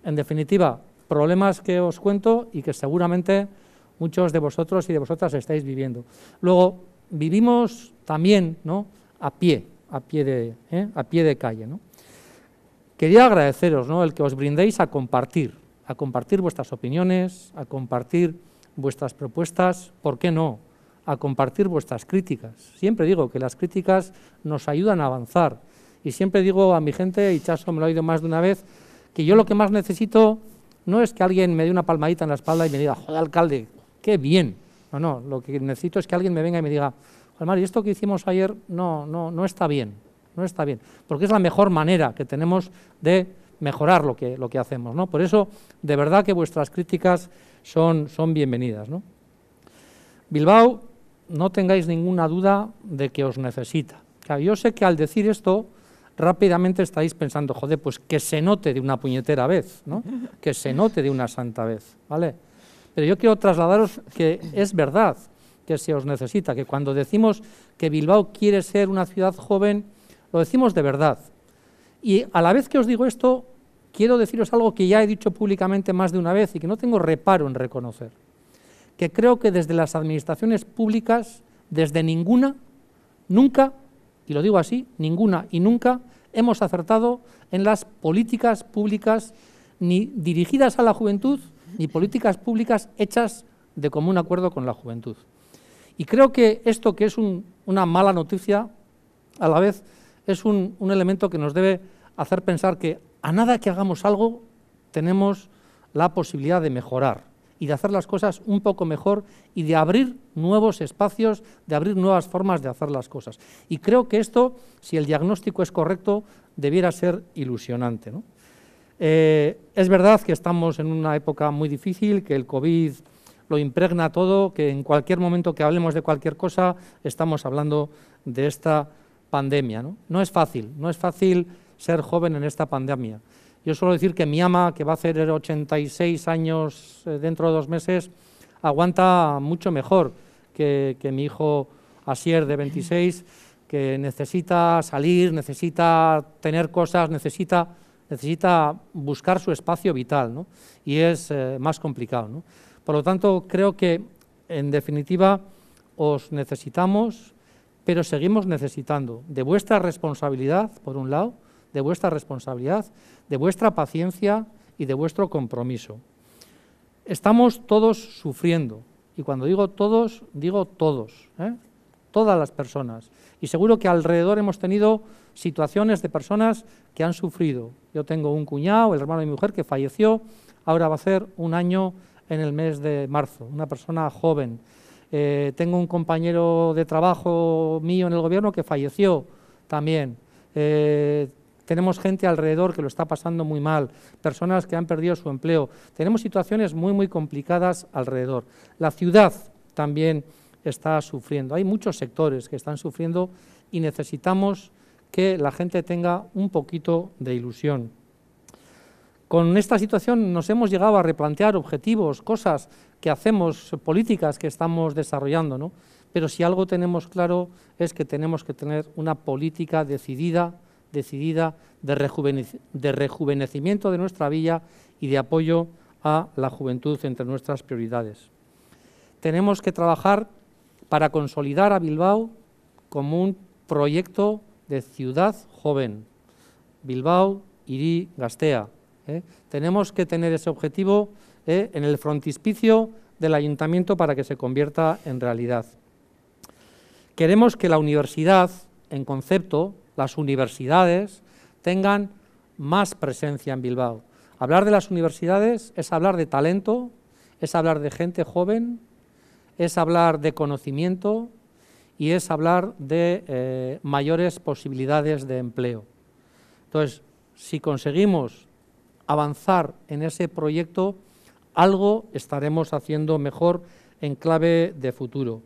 En definitiva, problemas que os cuento y que seguramente muchos de vosotros y de vosotras estáis viviendo. Luego, vivimos también, ¿no?, a pie de calle, ¿no? Quería agradeceros, ¿no?, el que os brindéis a compartir vuestras opiniones, a compartir vuestras propuestas, ¿por qué no?, a compartir vuestras críticas. Siempre digo que las críticas nos ayudan a avanzar Y siempre digo a mi gente, y Chaso me lo ha oído más de una vez, que yo lo que más necesito no es que alguien me dé una palmadita en la espalda y me diga, joder, alcalde, qué bien. No, lo que necesito es que alguien me venga y me diga, joder, Mario, esto que hicimos ayer no está bien, no está bien, porque es la mejor manera que tenemos de mejorar lo que hacemos, ¿no? Por eso, de verdad que vuestras críticas son bienvenidas, ¿no? Bilbao, no tengáis ninguna duda de que os necesita. Claro, yo sé que al decir esto, rápidamente estáis pensando, joder, pues que se note de una puñetera vez, ¿no? Que se note de una santa vez, ¿vale? Pero yo quiero trasladaros que es verdad que se os necesita, que cuando decimos que Bilbao quiere ser una ciudad joven, lo decimos de verdad. Y a la vez que os digo esto, quiero deciros algo que ya he dicho públicamente más de una vez y que no tengo reparo en reconocer, que creo que desde las administraciones públicas, desde ninguna, nunca, y lo digo así, ninguna y nunca, hemos acertado en las políticas públicas ni dirigidas a la juventud, ni políticas públicas hechas de común acuerdo con la juventud. Y creo que esto, que es una mala noticia, a la vez es un elemento que nos debe hacer pensar que a nada que hagamos algo, tenemos la posibilidad de mejorar y de hacer las cosas un poco mejor y de abrir nuevos espacios, de abrir nuevas formas de hacer las cosas. Y creo que esto, si el diagnóstico es correcto, debiera ser ilusionante, ¿no? Es verdad que estamos en una época muy difícil, que el COVID lo impregna todo, que en cualquier momento que hablemos de cualquier cosa estamos hablando de esta pandemia, ¿no? No es fácil ser joven en esta pandemia. Yo suelo decir que mi ama, que va a hacer 86 años dentro de 2 meses, aguanta mucho mejor que mi hijo Asier, de 26, que necesita salir, necesita tener cosas, necesita buscar su espacio vital, ¿no? Y es más complicado, ¿no? Por lo tanto, creo que, en definitiva, os necesitamos, pero seguimos necesitando de vuestra responsabilidad, por un lado, de vuestra responsabilidad, de vuestra paciencia y de vuestro compromiso. Estamos todos sufriendo, y cuando digo todos, todas las personas. Y seguro que alrededor hemos tenido situaciones de personas que han sufrido. Yo tengo un cuñado, el hermano de mi mujer, que falleció, ahora va a ser 1 año en el mes de marzo, una persona joven. Tengo un compañero de trabajo mío en el gobierno que falleció también. Tenemos gente alrededor que lo está pasando muy mal, personas que han perdido su empleo. Tenemos situaciones muy complicadas alrededor. La ciudad también está sufriendo. Hay muchos sectores que están sufriendo y necesitamos que la gente tenga un poquito de ilusión. Con esta situación nos hemos llegado a replantear objetivos, cosas que hacemos, políticas que estamos desarrollando, ¿no? Pero si algo tenemos claro es que tenemos que tener una política decidida de rejuvenecimiento de nuestra villa y de apoyo a la juventud entre nuestras prioridades. Tenemos que trabajar para consolidar a Bilbao como un proyecto de ciudad joven. Bilbao, hiri gaztea. Tenemos que tener ese objetivo en el frontispicio del ayuntamiento para que se convierta en realidad. Queremos que la universidad, en concepto, las universidades, tengan más presencia en Bilbao. Hablar de las universidades es hablar de talento, es hablar de gente joven, es hablar de conocimiento y es hablar de mayores posibilidades de empleo. Entonces, si conseguimos avanzar en ese proyecto, algo estaremos haciendo mejor en clave de futuro.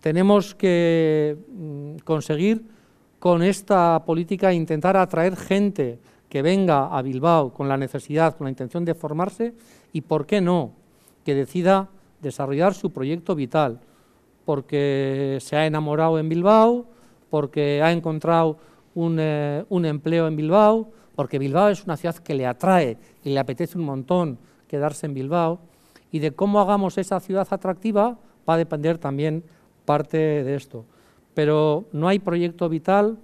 Tenemos que conseguir con esta política intentar atraer gente que venga a Bilbao con la necesidad, con la intención de formarse y, ¿por qué no?, que decida desarrollar su proyecto vital, porque se ha enamorado en Bilbao, porque ha encontrado un empleo en Bilbao, porque Bilbao es una ciudad que le atrae y le apetece un montón quedarse en Bilbao, y de cómo hagamos esa ciudad atractiva va a depender también parte de esto. Pero no hay proyecto vital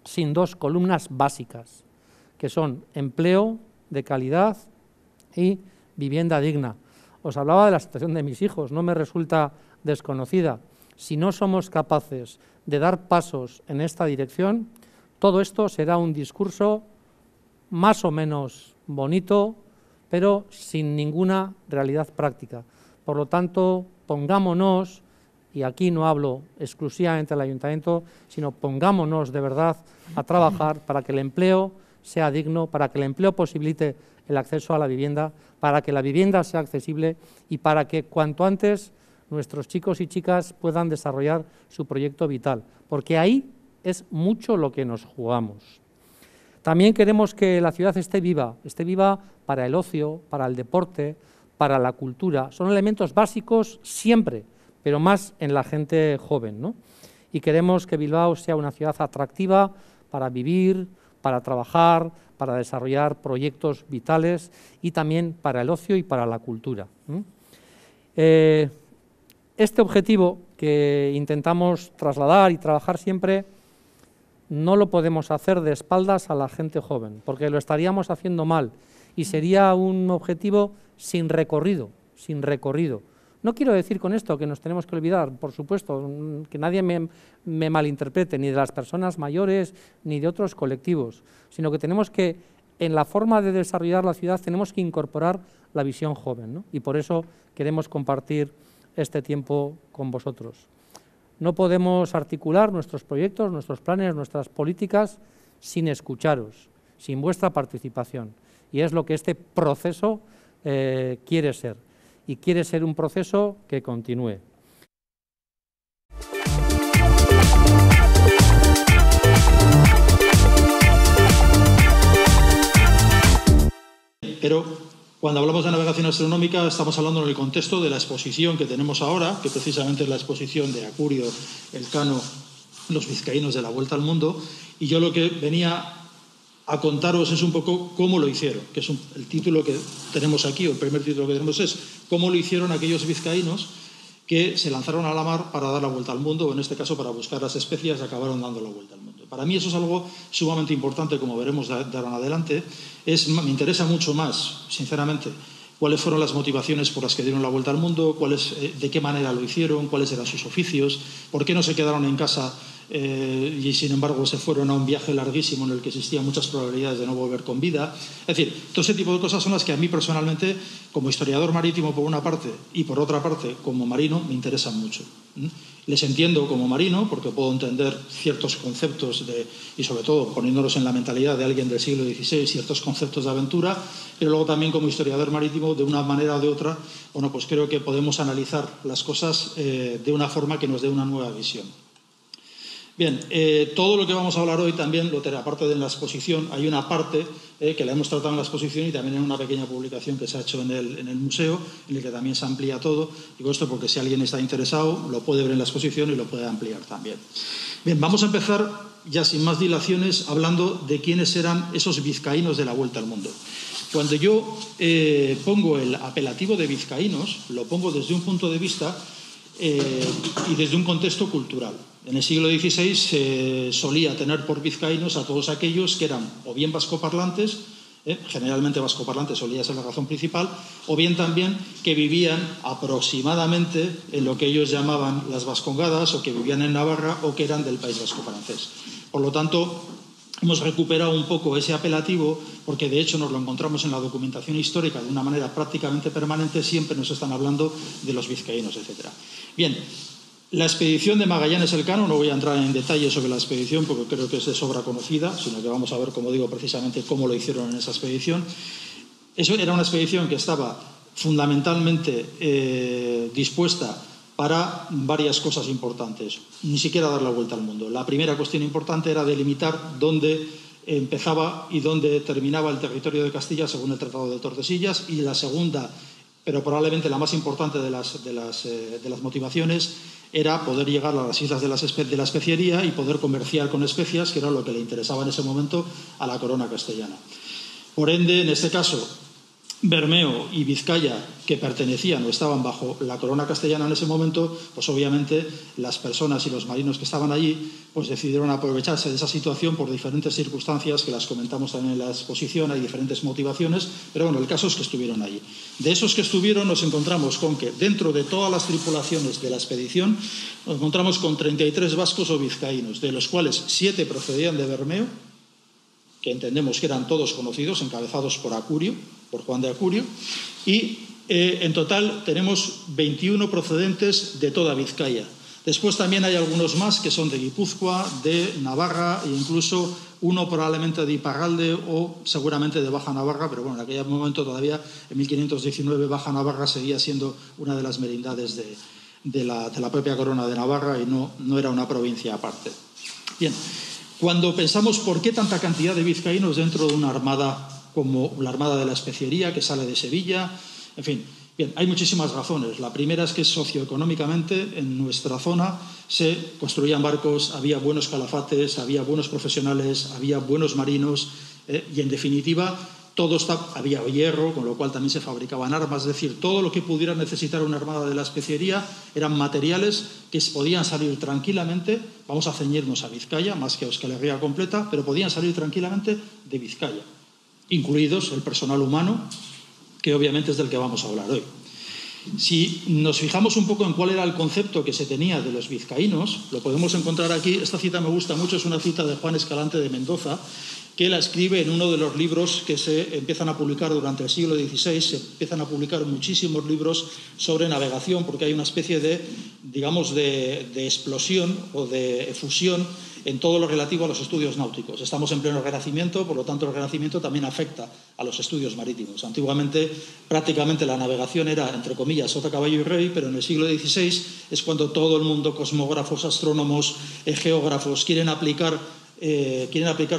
sin 2 columnas básicas, que son empleo de calidad y vivienda digna. Os hablaba de la situación de mis hijos, no me resulta desconocida. Si no somos capaces de dar pasos en esta dirección, Todo esto será un discurso más o menos bonito, pero sin ninguna realidad práctica. Por lo tanto, pongámonos, y aquí no hablo exclusivamente del ayuntamiento, sino pongámonos de verdad a trabajar para que el empleo sea digno, para que el empleo posibilite el acceso a la vivienda, para que la vivienda sea accesible y para que cuanto antes nuestros chicos y chicas puedan desarrollar su proyecto vital, porque ahí es mucho lo que nos jugamos. También queremos que la ciudad esté viva para el ocio, para el deporte, para la cultura. Son elementos básicos siempre, pero más en la gente joven, ¿no? Y queremos que Bilbao sea una ciudad atractiva para vivir, para trabajar, para desarrollar proyectos vitales y también para el ocio y para la cultura. Este objetivo que intentamos trasladar y trabajar siempre no lo podemos hacer de espaldas a la gente joven, porque lo estaríamos haciendo mal y sería un objetivo sin recorrido, sin recorrido. No quiero decir con esto que nos tenemos que olvidar, por supuesto, que nadie me malinterprete, ni de las personas mayores, ni de otros colectivos, sino que tenemos que, en la forma de desarrollar la ciudad, tenemos que incorporar la visión joven, ¿no? Y por eso queremos compartir este tiempo con vosotros. No podemos articular nuestros proyectos, nuestros planes, nuestras políticas sin escucharos, sin vuestra participación. Y es lo que este proceso quiere ser. Y quiere ser un proceso que continúe. Pero cuando hablamos de navegación astronómica estamos hablando en el contexto de la exposición que tenemos ahora, que precisamente es la exposición de Acurio, Elcano, los vizcaínos de la Vuelta al Mundo, y yo lo que venía a contaros es un poco cómo lo hicieron, que es el título que tenemos aquí, o el primer título que tenemos es cómo lo hicieron aquellos vizcaínos que se lanzaron a la mar para dar la vuelta al mundo, o en este caso para buscar las especias y acabaron dando la vuelta al mundo. Para mí eso es algo sumamente importante, como veremos de ahora en adelante. Me interesa mucho más, sinceramente, cuáles fueron las motivaciones por las que dieron la vuelta al mundo, de qué manera lo hicieron, cuáles eran sus oficios, por qué no se quedaron en casa y sin embargo se fueron a un viaje larguísimo en el que existían muchas probabilidades de no volver con vida. Es decir, todo ese tipo de cosas son las que a mí personalmente, como historiador marítimo por una parte y por otra parte como marino, me interesan mucho. Les entiendo como marino porque puedo entender ciertos conceptos y sobre todo poniéndolos en la mentalidad de alguien del siglo XVI, ciertos conceptos de aventura, pero luego también como historiador marítimo, de una manera o de otra, bueno, pues creo que podemos analizar las cosas de una forma que nos dé una nueva visión. Bien, todo lo que vamos a hablar hoy también, aparte de la exposición, hay una parte que la hemos tratado en la exposición y también en una pequeña publicación que se ha hecho en el museo, en el que también se amplía todo. Digo esto porque si alguien está interesado lo puede ver en la exposición y lo puede ampliar también. Bien, vamos a empezar ya sin más dilaciones hablando de quiénes eran esos vizcaínos de la Vuelta al Mundo. Cuando yo pongo el apelativo de vizcaínos, lo pongo desde un punto de vista y desde un contexto cultural. En el siglo XVI se solía tener por vizcaínos a todos aquellos que eran o bien vascoparlantes, generalmente vascoparlantes solía ser la razón principal, o bien también que vivían aproximadamente en lo que ellos llamaban las vascongadas, o que vivían en Navarra, o que eran del País Vasco francés. Por lo tanto, hemos recuperado un poco ese apelativo, porque de hecho nos lo encontramos en la documentación histórica de una manera prácticamente permanente, siempre nos están hablando de los vizcaínos, etc. Bien, la expedición de Magallanes Elcano, no voy a entrar en detalle sobre la expedición porque creo que es de sobra conocida, sino que vamos a ver, como digo, precisamente cómo lo hicieron en esa expedición. Eso era una expedición que estaba fundamentalmente dispuesta para varias cosas importantes, ni siquiera dar la vuelta al mundo. La primera cuestión importante era delimitar dónde empezaba y dónde terminaba el territorio de Castilla según el Tratado de Tordesillas, y la segunda, pero probablemente la más importante de las motivaciones, era poder llegar a las islas de la especiería y poder comerciar con especias, que era lo que le interesaba en ese momento a la corona castellana. Por ende, en este caso, Bermeo y Vizcaya, que pertenecían o estaban bajo la corona castellana en ese momento, pues obviamente las personas y los marinos que estaban allí pues decidieron aprovecharse de esa situación por diferentes circunstancias que las comentamos también en la exposición, hay diferentes motivaciones, pero bueno, el caso es que estuvieron allí. De esos que estuvieron nos encontramos con que dentro de todas las tripulaciones de la expedición nos encontramos con 33 vascos o vizcaínos, de los cuales 7 procedían de Bermeo, que entendemos que eran todos conocidos, encabezados por Acurio, por Juan de Acurio, y en total tenemos 21 procedentes de toda Vizcaya. Después también hay algunos más que son de Guipúzcoa, de Navarra e incluso uno probablemente de Iparralde o seguramente de Baja Navarra, pero bueno, en aquel momento todavía, en 1519, Baja Navarra seguía siendo una de las merindades de la propia corona de Navarra y no era una provincia aparte. Bien, cuando pensamos por qué tanta cantidad de vizcaínos dentro de una armada como la Armada de la Especiería, que sale de Sevilla, en fin. Bien, hay muchísimas razones. La primera es que socioeconómicamente en nuestra zona se construían barcos, había buenos calafates, había buenos profesionales, había buenos marinos y, en definitiva, había hierro, con lo cual también se fabricaban armas. Es decir, todo lo que pudiera necesitar una Armada de la Especiería eran materiales que podían salir tranquilamente, vamos a ceñirnos a Vizcaya, más que a Euskal Herria completa, pero podían salir tranquilamente de Vizcaya, incluidos el personal humano, que obviamente es del que vamos a hablar hoy. Si nos fijamos un poco en cuál era el concepto que se tenía de los vizcaínos, lo podemos encontrar aquí. Esta cita me gusta mucho, es una cita de Juan Escalante de Mendoza, que la escribe en uno de los libros que se empiezan a publicar durante el siglo XVI. Se empiezan a publicar muchísimos libros sobre navegación, porque hay una especie de, digamos, de explosión o de efusión en todo lo relativo a los estudios náuticos. Estamos en pleno Renacimiento, por lo tanto el Renacimiento también afecta a los estudios marítimos. Antiguamente prácticamente la navegación era, entre comillas, sota, caballo y rey, pero en el siglo XVI es cuando todo el mundo, cosmógrafos, astrónomos, geógrafos, quieren aplicar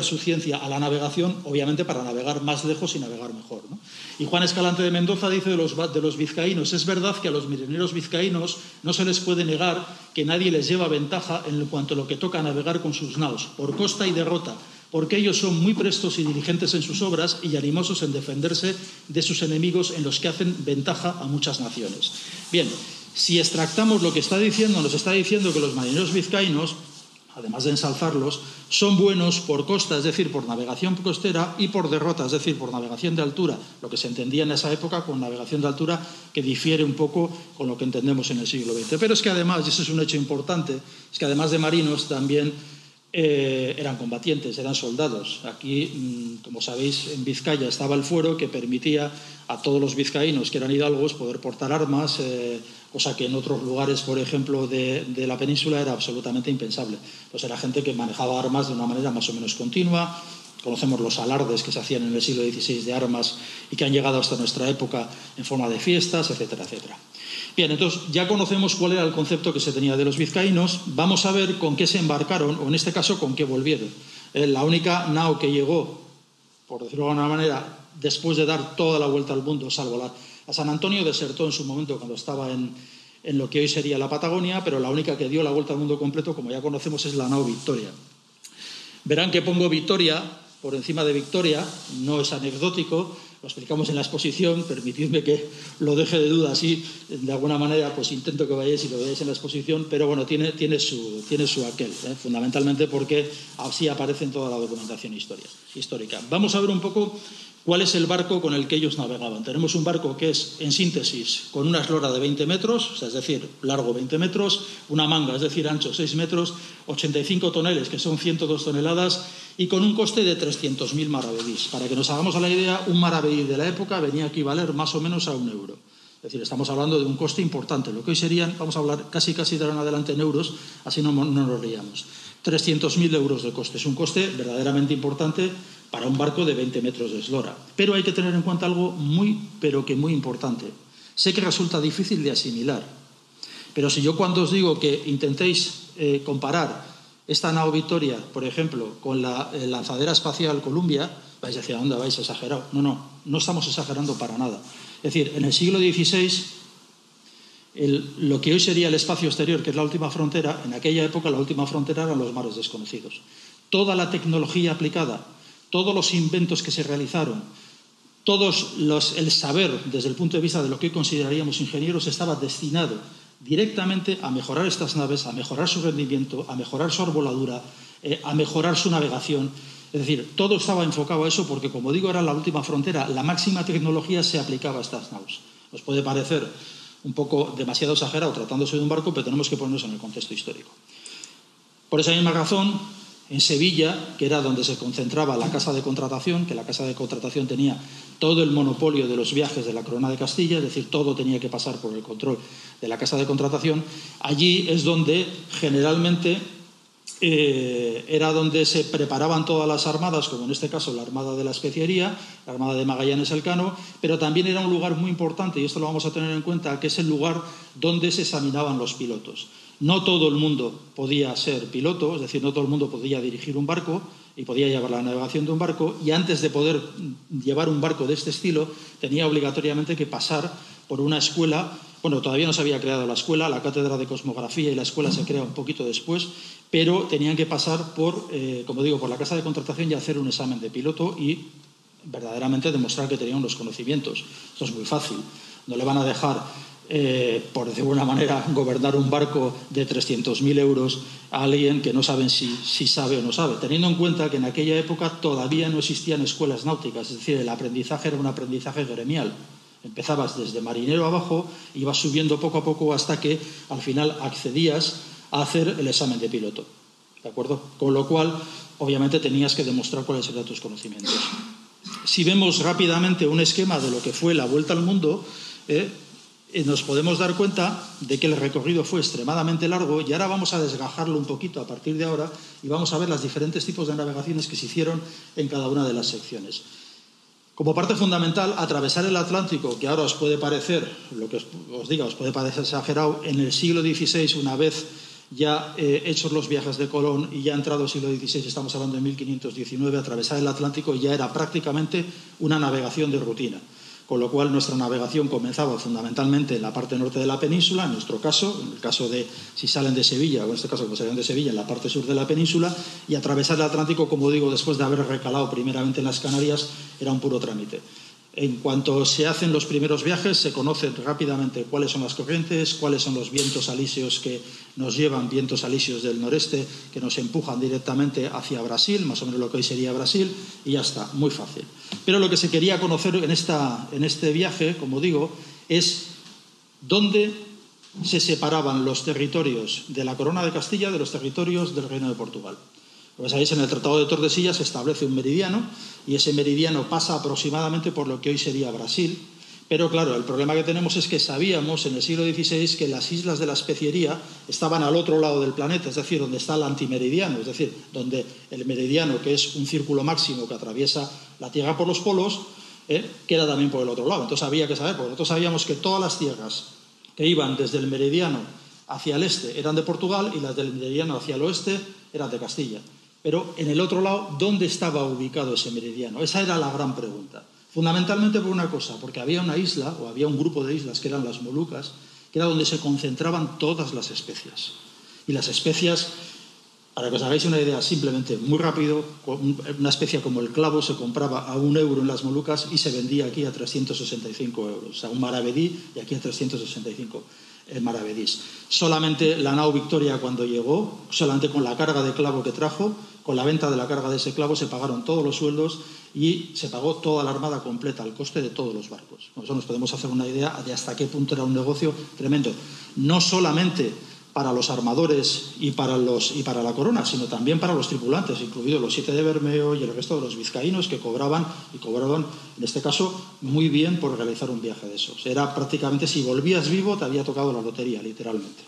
su ciencia a la navegación, obviamente para navegar más lejos y navegar mejor, ¿no? Y Juan Escalante de Mendoza dice de los vizcaínos: es verdad que a los marineros vizcaínos no se les puede negar que nadie les lleva ventaja en cuanto a lo que toca navegar con sus naos, por costa y derrota, porque ellos son muy prestos y diligentes en sus obras y animosos en defenderse de sus enemigos, en los que hacen ventaja a muchas naciones. Bien, si extractamos lo que está diciendo, nos está diciendo que los marineros vizcaínos, además de ensalzarlos, son buenos por costa, es decir, por navegación costera, y por derrota, es decir, por navegación de altura, lo que se entendía en esa época con navegación de altura, que difiere un poco con lo que entendemos en el siglo XX. Pero es que además, y eso es un hecho importante, es que además de marinos también eran combatientes, eran soldados. Aquí, como sabéis, en Vizcaya estaba el fuero que permitía a todos los vizcaínos que eran hidalgos poder portar armas, cosa que en otros lugares, por ejemplo, de la península era absolutamente impensable. Pues era gente que manejaba armas de una manera más o menos continua. Conocemos los alardes que se hacían en el siglo XVI de armas y que han llegado hasta nuestra época en forma de fiestas, etcétera, etcétera. Bien, entonces ya conocemos cuál era el concepto que se tenía de los vizcaínos. Vamos a ver con qué se embarcaron, o en este caso con qué volvieron. La única nao que llegó, por decirlo de alguna manera, después de dar toda la vuelta al mundo, salvo a San Antonio, desertó en su momento cuando estaba en lo que hoy sería la Patagonia, pero la única que dio la vuelta al mundo completo, como ya conocemos, es la nao Victoria. Verán que pongo Victoria por encima de Victoria, no es anecdótico, lo explicamos en la exposición, permitidme que lo deje de duda así, de alguna manera pues intento que vayáis y lo veáis en la exposición, pero bueno, tiene su aquel, fundamentalmente porque así aparece en toda la documentación histórica. Vamos a ver un poco cuál es el barco con el que ellos navegaban. Tenemos un barco que es, en síntesis, con una eslora de 20 metros, o sea, es decir, largo 20 metros, una manga, es decir, ancho 6 metros, 85 toneles, que son 102 toneladas, y con un coste de 300.000 maravedís. Para que nos hagamos a la idea, un maravedí de la época venía a equivaler más o menos a €1. Es decir, estamos hablando de un coste importante. Lo que hoy serían, vamos a hablar casi de ahora en adelante en euros, así no nos riamos. 300.000 euros de coste. Es un coste verdaderamente importante para un barco de 20 metros de eslora. Pero hay que tener en cuenta algo muy, pero que muy importante. Sé que resulta difícil de asimilar, pero si yo cuando os digo que intentéis comparar esta nao Victoria, por ejemplo, con la lanzadera espacial Columbia, vais a decir, ¿a dónde vais? Exagerado. No estamos exagerando para nada. Es decir, en el siglo XVI, lo que hoy sería el espacio exterior, que es la última frontera, en aquella época la última frontera eran los mares desconocidos. Toda la tecnología aplicada, todos los inventos que se realizaron, el saber desde el punto de vista de lo que hoy consideraríamos ingenieros estaba destinado directamente a mejorar estas naves, a mejorar su rendimiento, a mejorar su arboladura, a mejorar su navegación. Es decir, todo estaba enfocado a eso porque, como digo, era la última frontera. La máxima tecnología se aplicaba a estas naves. Os puede parecer un poco demasiado exagerado tratándose de un barco, pero tenemos que ponernos en el contexto histórico. Por esa misma razón, en Sevilla, que era donde se concentraba la casa de contratación, que la casa de contratación tenía todo el monopolio de los viajes de la Corona de Castilla, es decir, todo tenía que pasar por el control de la casa de contratación, allí es donde generalmente era donde se preparaban todas las armadas, como en este caso la Armada de la Especiería, la Armada de Magallanes Elcano, pero también era un lugar muy importante, y esto lo vamos a tener en cuenta, que es el lugar donde se examinaban los pilotos. No todo el mundo podía ser piloto, es decir, no todo el mundo podía dirigir un barco y podía llevar la navegación de un barco, y antes de poder llevar un barco de este estilo tenía obligatoriamente que pasar por una escuela. Bueno, todavía no se había creado la escuela, la cátedra de cosmografía y la escuela se crea un poquito después, pero tenían que pasar por, como digo, por la casa de contratación y hacer un examen de piloto y verdaderamente demostrar que tenían los conocimientos. Esto es muy fácil. No le van a dejar, por decirlo de alguna manera, gobernar un barco de 300.000 euros a alguien que no saben si sabe o no sabe, teniendo en cuenta que en aquella época todavía no existían escuelas náuticas, es decir, el aprendizaje era un aprendizaje gremial. Empezabas desde marinero abajo, ibas subiendo poco a poco hasta que al final accedías a hacer el examen de piloto, ¿de acuerdo? Con lo cual, obviamente, tenías que demostrar cuáles eran tus conocimientos. Si vemos rápidamente un esquema de lo que fue la vuelta al mundo, nos podemos dar cuenta de que el recorrido fue extremadamente largo, y ahora vamos a desgajarlo un poquito a partir de ahora y vamos a ver los diferentes tipos de navegaciones que se hicieron en cada una de las secciones. Como parte fundamental, atravesar el Atlántico, que ahora os puede parecer, lo que os diga, os puede parecer exagerado, en el siglo XVI, una vez ya hechos los viajes de Colón y ya entrado el siglo XVI, estamos hablando de 1519, atravesar el Atlántico ya era prácticamente una navegación de rutina. Con lo cual nuestra navegación comenzaba fundamentalmente en la parte norte de la península, en nuestro caso, en el caso de si salen de Sevilla, o en este caso como salían de Sevilla, en la parte sur de la península, y atravesar el Atlántico, como digo, después de haber recalado primeramente en las Canarias, era un puro trámite. En cuanto se hacen los primeros viajes, se conocen rápidamente cuáles son las corrientes, cuáles son los vientos alisios que nos llevan, vientos alisios del noreste, que nos empujan directamente hacia Brasil, más o menos lo que hoy sería Brasil, y ya está, muy fácil. Pero lo que se quería conocer en este viaje, como digo, es dónde se separaban los territorios de la Corona de Castilla de los territorios del Reino de Portugal. Como sabéis, en el Tratado de Tordesillas se establece un meridiano y ese meridiano pasa aproximadamente por lo que hoy sería Brasil. Pero claro, el problema que tenemos es que sabíamos en el siglo XVI que las islas de la Especiería estaban al otro lado del planeta, es decir, donde está el antimeridiano, es decir, donde el meridiano, que es un círculo máximo que atraviesa la Tierra por los polos, queda también por el otro lado. Entonces había que saber, porque nosotros sabíamos que todas las tierras que iban desde el meridiano hacia el este eran de Portugal y las del meridiano hacia el oeste eran de Castilla. Pero en el otro lado, ¿dónde estaba ubicado ese meridiano? Esa era la gran pregunta. Fundamentalmente por una cosa, porque había una isla, o había un grupo de islas que eran las Molucas, que era donde se concentraban todas las especias. Y las especias, para que os hagáis una idea simplemente muy rápido, una especia como el clavo se compraba a 1 euro en las Molucas y se vendía aquí a 365 euros. O sea, un maravedí y aquí a 365 maravedís. Solamente la nao Victoria, cuando llegó, solamente con la carga de clavo que trajo, con la venta de la carga de ese clavo se pagaron todos los sueldos y se pagó toda la armada completa, al coste de todos los barcos. Con eso nos podemos hacer una idea de hasta qué punto era un negocio tremendo. No solamente para los armadores y para la corona, sino también para los tripulantes, incluidos los 7 de Bermeo y el resto de los vizcaínos que cobraban, en este caso, muy bien por realizar un viaje de esos. Era prácticamente, si volvías vivo, te había tocado la lotería, literalmente.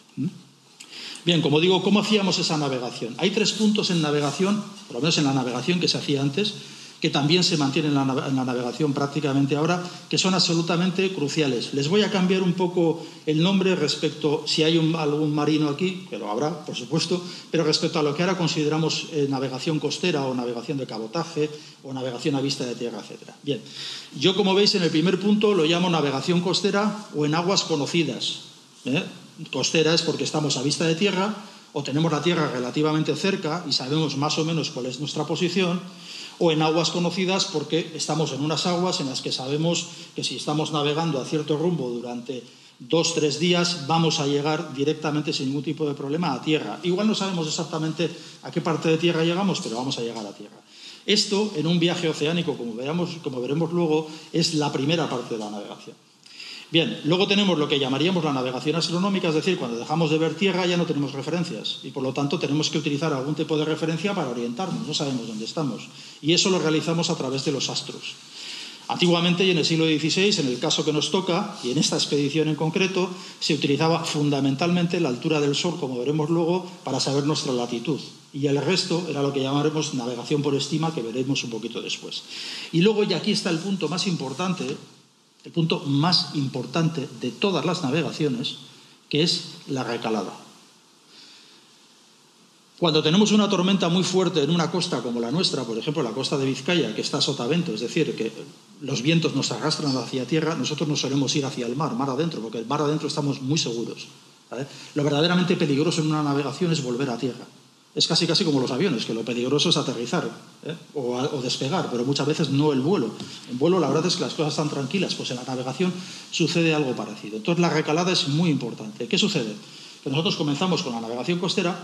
Bien, como digo, ¿cómo hacíamos esa navegación? Hay 3 puntos en navegación, por lo menos en la navegación que se hacía antes, que también se mantienen en la navegación prácticamente ahora, que son absolutamente cruciales. Les voy a cambiar un poco el nombre respecto, si hay algún marino aquí, que lo habrá, por supuesto, pero respecto a lo que ahora consideramos navegación costera o navegación de cabotaje o navegación a vista de tierra, etc. Bien, yo, como veis, en el primer punto lo llamo navegación costera o en aguas conocidas. Costera es porque estamos a vista de tierra, o tenemos la Tierra relativamente cerca y sabemos más o menos cuál es nuestra posición, o en aguas conocidas porque estamos en unas aguas en las que sabemos que si estamos navegando a cierto rumbo durante 2 o 3 días vamos a llegar directamente sin ningún tipo de problema a tierra. Igual no sabemos exactamente a qué parte de tierra llegamos, pero vamos a llegar a tierra. Esto, en un viaje oceánico, como veremos luego, es la primera parte de la navegación. Bien, luego tenemos lo que llamaríamos la navegación astronómica, es decir, cuando dejamos de ver tierra ya no tenemos referencias y por lo tanto tenemos que utilizar algún tipo de referencia para orientarnos, no sabemos dónde estamos. Y eso lo realizamos a través de los astros. Antiguamente, y en el siglo XVI, en el caso que nos toca, y en esta expedición en concreto, se utilizaba fundamentalmente la altura del Sol, como veremos luego, para saber nuestra latitud. Y el resto era lo que llamaremos navegación por estima, que veremos un poquito después. Y luego, y aquí está el punto más importante de todas las navegaciones, que es la recalada. Cuando tenemos una tormenta muy fuerte en una costa como la nuestra, por ejemplo la costa de Vizcaya, que está a sotavento, es decir, que los vientos nos arrastran hacia tierra, nosotros nos solemos ir hacia el mar adentro, porque el mar adentro estamos muy seguros, ¿vale? Lo verdaderamente peligroso en una navegación es volver a tierra. Es casi como los aviones, que lo peligroso es aterrizar o despegar, pero muchas veces no el vuelo. En vuelo la verdad es que las cosas están tranquilas, pues en la navegación sucede algo parecido. Entonces la recalada es muy importante. ¿Qué sucede? Que nosotros comenzamos con la navegación costera,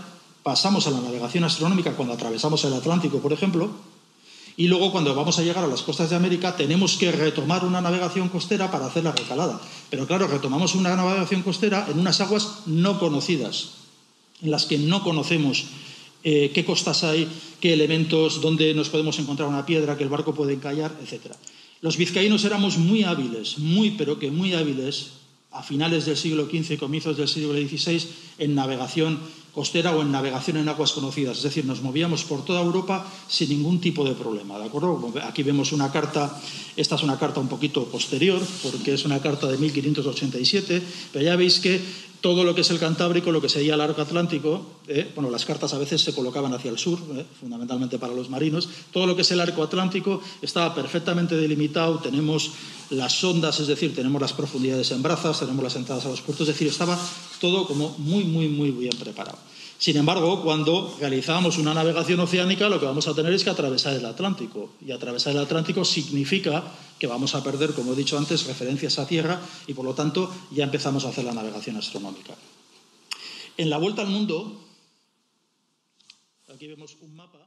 pasamos a la navegación astronómica cuando atravesamos el Atlántico, por ejemplo, y luego cuando vamos a llegar a las costas de América tenemos que retomar una navegación costera para hacer la recalada. Pero claro, retomamos una navegación costera en unas aguas no conocidas, en las que no conocemos qué costas hay, qué elementos, dónde nos podemos encontrar una piedra, que el barco puede encallar, etc. Los vizcaínos éramos muy hábiles, pero que muy hábiles, a finales del siglo XV y comienzos del siglo XVI, en navegación costera o en navegación en aguas conocidas. Es decir, nos movíamos por toda Europa sin ningún tipo de problema, ¿de acuerdo? Aquí vemos una carta, esta es una carta un poquito posterior, porque es una carta de 1587, pero ya veis que todo lo que es el Cantábrico, lo que sería el arco atlántico, las cartas a veces se colocaban hacia el sur, fundamentalmente para los marinos, todo lo que es el arco atlántico estaba perfectamente delimitado, tenemos las sondas, es decir, tenemos las profundidades en brazas, tenemos las entradas a los puertos, es decir, estaba todo como muy bien preparado. Sin embargo, cuando realizamos una navegación oceánica, lo que vamos a tener es que atravesar el Atlántico. Y atravesar el Atlántico significa que vamos a perder, como he dicho antes, referencias a tierra y, por lo tanto, ya empezamos a hacer la navegación astronómica. En la vuelta al mundo, aquí vemos un mapa.